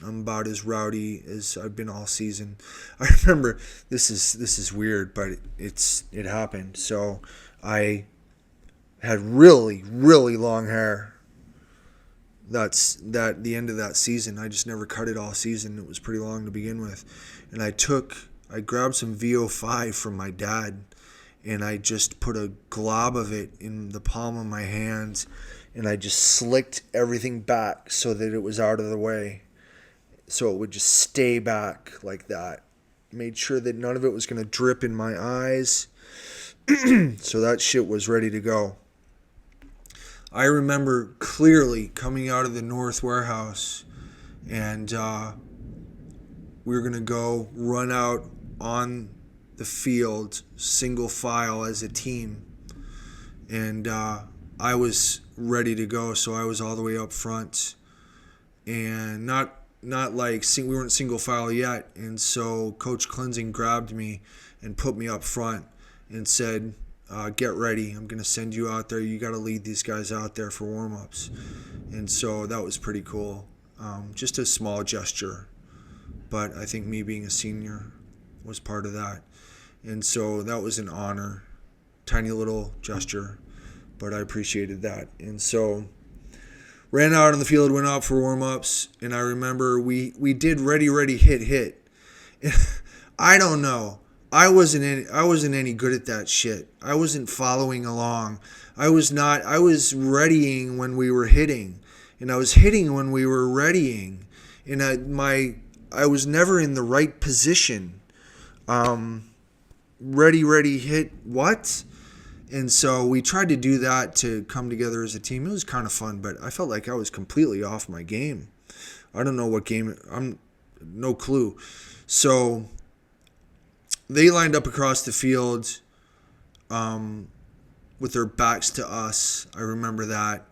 Speaker 1: I'm about as rowdy as I've been all season. I remember, this is weird, but it happened. So I had really, really long hair. That's the end of that season. I just never cut it all season. It was pretty long to begin with. And I grabbed some VO5 from my dad, and I just put a glob of it in the palm of my hand, and I just slicked everything back so that it was out of the way. So it would just stay back like that. Made sure that none of it was going to drip in my eyes. So that shit was ready to go. I remember clearly coming out of the North Warehouse, and we were going to go run out on the field, single file as a team. And I was ready to go, so I was all the way up front. And not like we weren't single file yet, and so Coach Cleansing grabbed me and put me up front and said, "Get ready. I'm going to send you out there. You got to lead these guys out there for warm-ups." And so that was pretty cool. Just a small gesture, but I think me being a senior was part of that, and so that was an honor. Tiny little gesture, but I appreciated that. And so ran out on the field, went out for warm-ups, and I remember we did ready, hit. I don't know. I wasn't any good at that shit. I wasn't following along. I was readying when we were hitting, and I was hitting when we were readying. And I was never in the right position. Ready, hit, what? And so we tried to do that to come together as a team. It was kind of fun, but I felt like I was completely off my game. I don't know what game. No clue. So they lined up across the field with their backs to us. I remember that.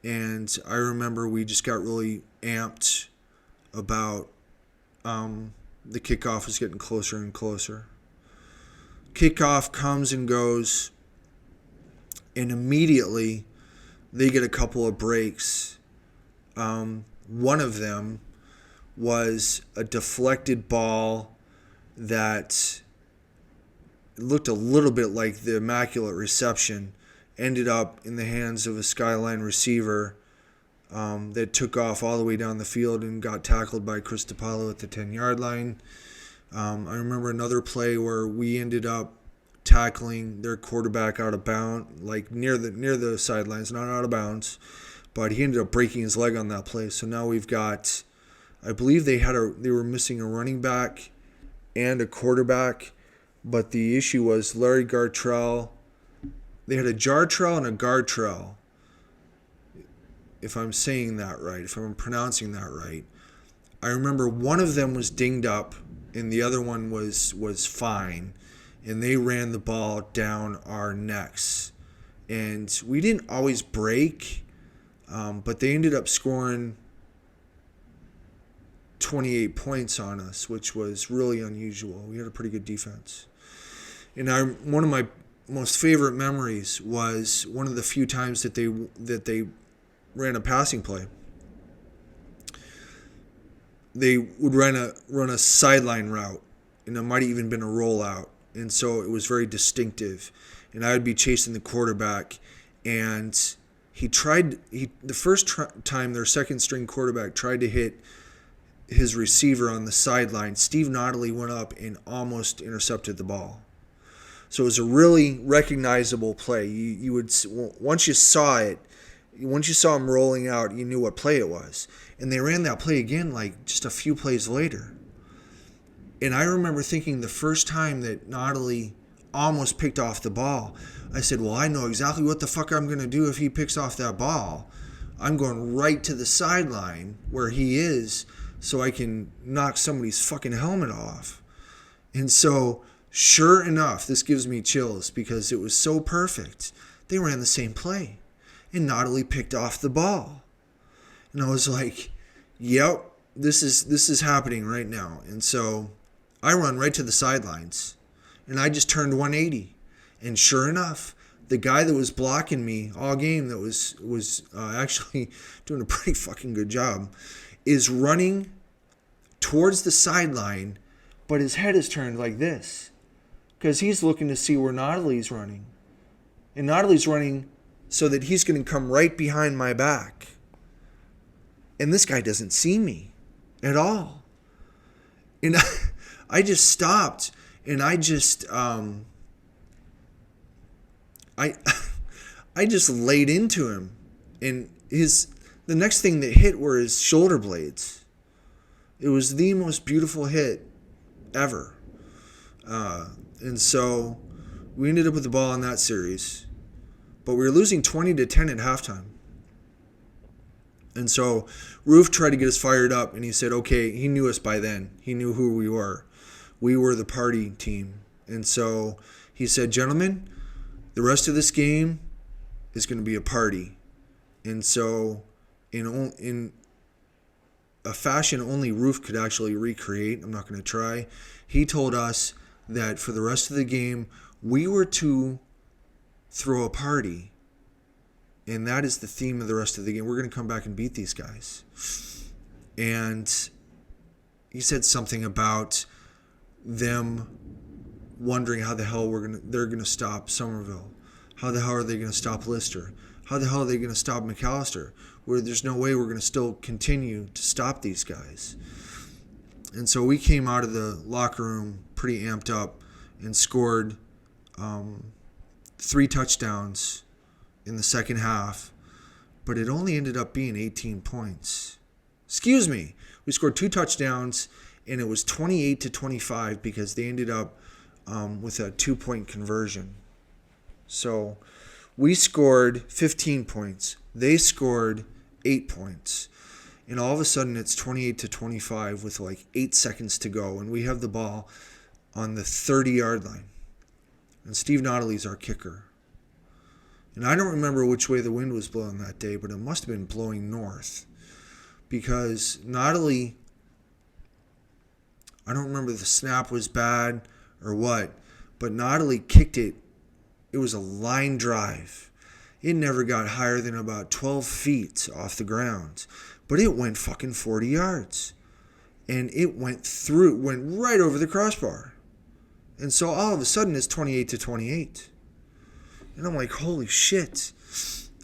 Speaker 1: And I remember we just got really amped about the kickoff was getting closer and closer. Kickoff comes and goes. And immediately, they get a couple of breaks. One of them was a deflected ball that looked a little bit like the Immaculate Reception, ended up in the hands of a Skyline receiver that took off all the way down the field and got tackled by Chris DiPaolo at the 10-yard line. I remember another play where we ended up tackling their quarterback out of bounds, like near the sidelines, not out of bounds, but he ended up breaking his leg on that play. So now we've got, I believe they were missing a running back and a quarterback, but the issue was Larry Gartrell. They had a Jartrell and a Gartrell, if I'm saying that right, if I'm pronouncing that right. I remember one of them was dinged up and the other one was fine, and they ran the ball down our necks. And we didn't always break, but they ended up scoring 28 points on us, which was really unusual. We had a pretty good defense. And one of my most favorite memories was one of the few times that they ran a passing play. They would run a sideline route, and it might have even been a rollout, and so it was very distinctive. And I would be chasing the quarterback, and the first time their second string quarterback tried to hit his receiver on the sideline, Steve Notley went up and almost intercepted the ball. So it was a really recognizable play. You would, once you saw him rolling out, you knew what play it was. And they ran that play again like just a few plays later. And I remember thinking the first time that Notley almost picked off the ball, I said, well, I know exactly what the fuck I'm going to do if he picks off that ball. I'm going right to the sideline where he is so I can knock somebody's fucking helmet off. And so, sure enough, this gives me chills because it was so perfect. They ran the same play, and Notley picked off the ball. And I was like, yep, this is happening right now. And so I run right to the sidelines, and I just turned 180. And sure enough, the guy that was blocking me all game, that was actually doing a pretty fucking good job, is running towards the sideline, but his head is turned like this because he's looking to see where Notley's running. And Notley's running so that he's going to come right behind my back. And this guy doesn't see me at all. And I just stopped, and I just I just laid into him, and the next thing that hit were his shoulder blades. It was the most beautiful hit ever. And so we ended up with the ball in that series, but we were losing 20-10 at halftime. And so Roof tried to get us fired up, and he said, okay, he knew us by then. He knew who we were. We were the party team. And so he said, gentlemen, the rest of this game is going to be a party. And so in a fashion only Roof could actually recreate, I'm not going to try, he told us that for the rest of the game, we were to throw a party. And that is the theme of the rest of the game. We're going to come back and beat these guys. And he said something about them wondering how the hell they're going to stop Somerville. How the hell are they going to stop Lister? How the hell are they going to stop McAllister? Where there's no way we're going to still continue to stop these guys. And so we came out of the locker room pretty amped up and scored 3 touchdowns in the second half, but it only ended up being 18 points. Excuse me. We scored 2 touchdowns, and it was 28-25 because they ended up with a 2-point conversion. So we scored 15 points. They scored 8 points. And all of a sudden it's 28-25 with like 8 seconds to go, and we have the ball on the 30-yard line. And Steve Notley's our kicker. And I don't remember which way the wind was blowing that day, but it must have been blowing north. Because Notley, I don't remember if the snap was bad or what, but Notley kicked it. It was a line drive. It never got higher than about 12 feet off the ground. But it went fucking 40 yards. And it went right over the crossbar. And so all of a sudden it's 28-28. And I'm like, holy shit.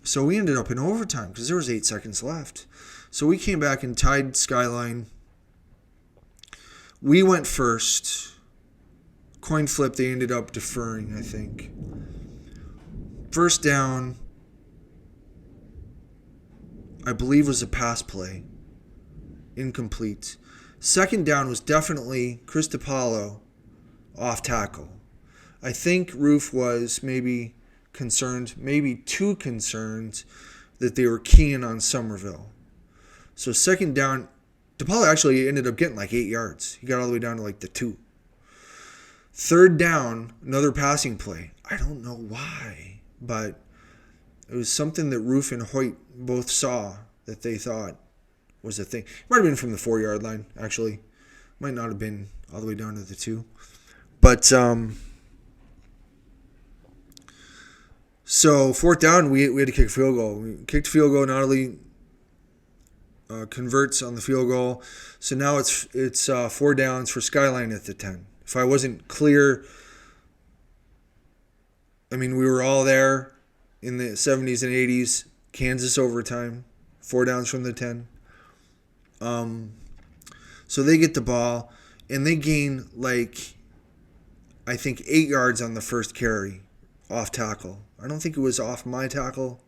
Speaker 1: So we ended up in overtime because there was 8 seconds left. So we came back and tied Skyline. We went first. Coin flip, they ended up deferring, I think. First down. I believe, was a pass play. Incomplete. Second down was definitely Chris DiPaolo off tackle. I think Roof was maybe concerned, maybe too concerned, that they were keying on Somerville. So second down, DiPaolo actually ended up getting like 8 yards. He got all the way down to like the 2. Third down, another passing play. I don't know why, but it was something that Roof and Hoyt both saw that they thought was a thing. It might have been from the 4-yard line, actually. Might not have been all the way down to the 2. But, so fourth down, we had to kick a field goal. We kicked a field goal, not only converts on the field goal. So now it's 4 downs for Skyline at the 10. If I wasn't clear, I mean, we were all there in the 70s and 80s. Kansas overtime, 4 downs from the 10. So they get the ball, and they gain, like, I think 8 yards on the first carry off tackle. I don't think it was off my tackle,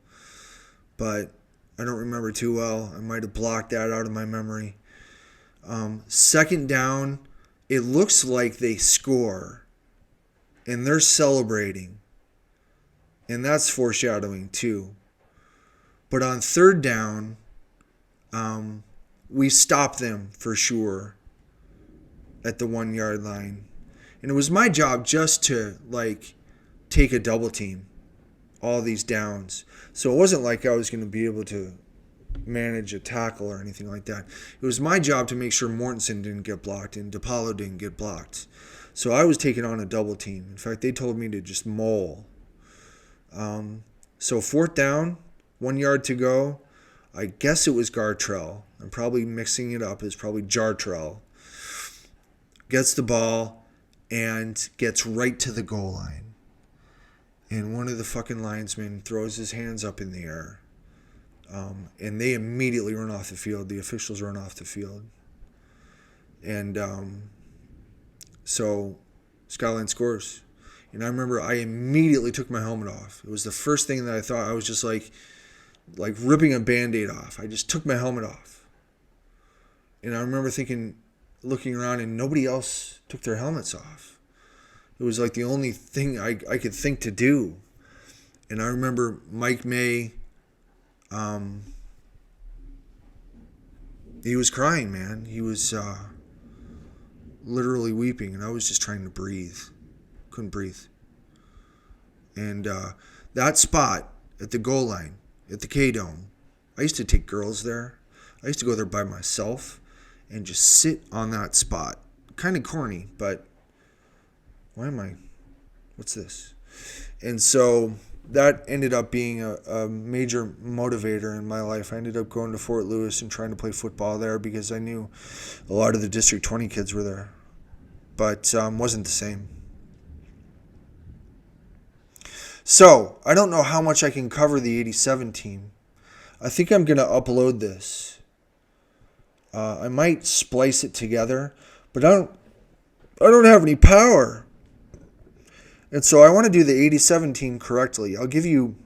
Speaker 1: but I don't remember too well. I might have blocked that out of my memory. Second down, it looks like they score, and they're celebrating, and that's foreshadowing too. But on third down, we stop them for sure at the 1 yard line. And it was my job just to, like, take a double team all these downs. So it wasn't like I was going to be able to manage a tackle or anything like that. It was my job to make sure Mortensen didn't get blocked and DiPaolo didn't get blocked. So I was taking on a double team. In fact, they told me to just mole. So fourth down, 1 yard to go. I guess it was Gartrell. I'm probably mixing it up. It's probably Jartrell. Gets the ball and gets right to the goal line. And one of the fucking linesmen throws his hands up in the air. And they immediately run off the field. The officials run off the field. And so Skyline scores. And I remember I immediately took my helmet off. It was the first thing that I thought. I was just like ripping a Band-Aid off. I just took my helmet off. And I remember looking around, and nobody else took their helmets off. It was like the only thing I could think to do. And I remember Mike May, he was crying, man. He was literally weeping, and I was just trying to breathe. Couldn't breathe. And that spot at the goal line, at the K-Dome, I used to take girls there. I used to go there by myself and just sit on that spot. Kind of corny, but what's this? And so that ended up being a major motivator in my life. I ended up going to Fort Lewis and trying to play football there because I knew a lot of the District 20 kids were there. But wasn't the same. So, I don't know how much I can cover the 87 team. I think I'm going to upload this. I might splice it together, but I don't have any power. And so I want to do the 87 team correctly. I'll give you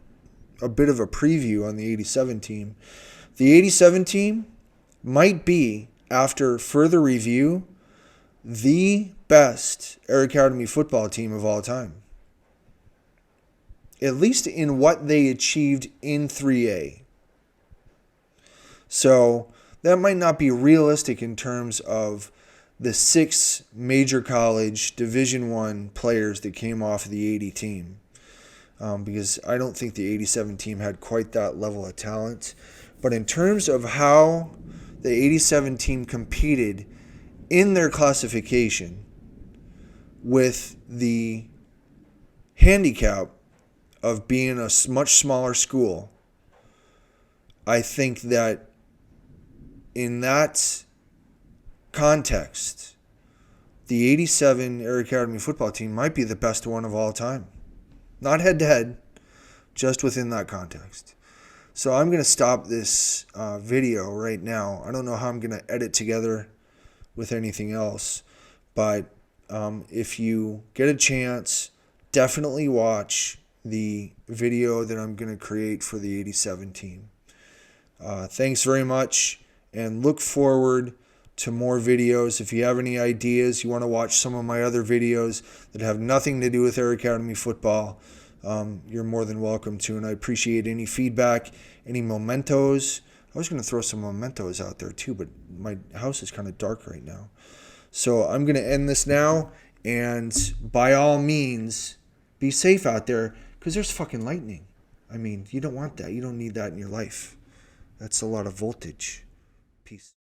Speaker 1: a bit of a preview on the 87 team. The 87 team might be, after further review, the best Air Academy football team of all time. At least in what they achieved in 3A. So that might not be realistic in terms of the 6 major college Division I players that came off of the 80 team. Because I don't think the 87 team had quite that level of talent. But in terms of how the 87 team competed in their classification with the handicap of being a much smaller school, I think that in that context, the 87 Air Academy football team might be the best one of all time. Not head-to-head, just within that context. So I'm going to stop this video right now. I don't know how I'm going to edit together with anything else, but if you get a chance, definitely watch the video that I'm going to create for the 87 team. Thanks very much, and look forward to more videos. If you have any ideas, you want to watch some of my other videos that have nothing to do with Air Academy Football, you're more than welcome to, and I appreciate any feedback, any mementos. I was going to throw some mementos out there too, but my house is kind of dark right now. So I'm going to end this now, and by all means, be safe out there, because there's fucking lightning. I mean, you don't want that. You don't need that in your life. That's a lot of voltage. Peace.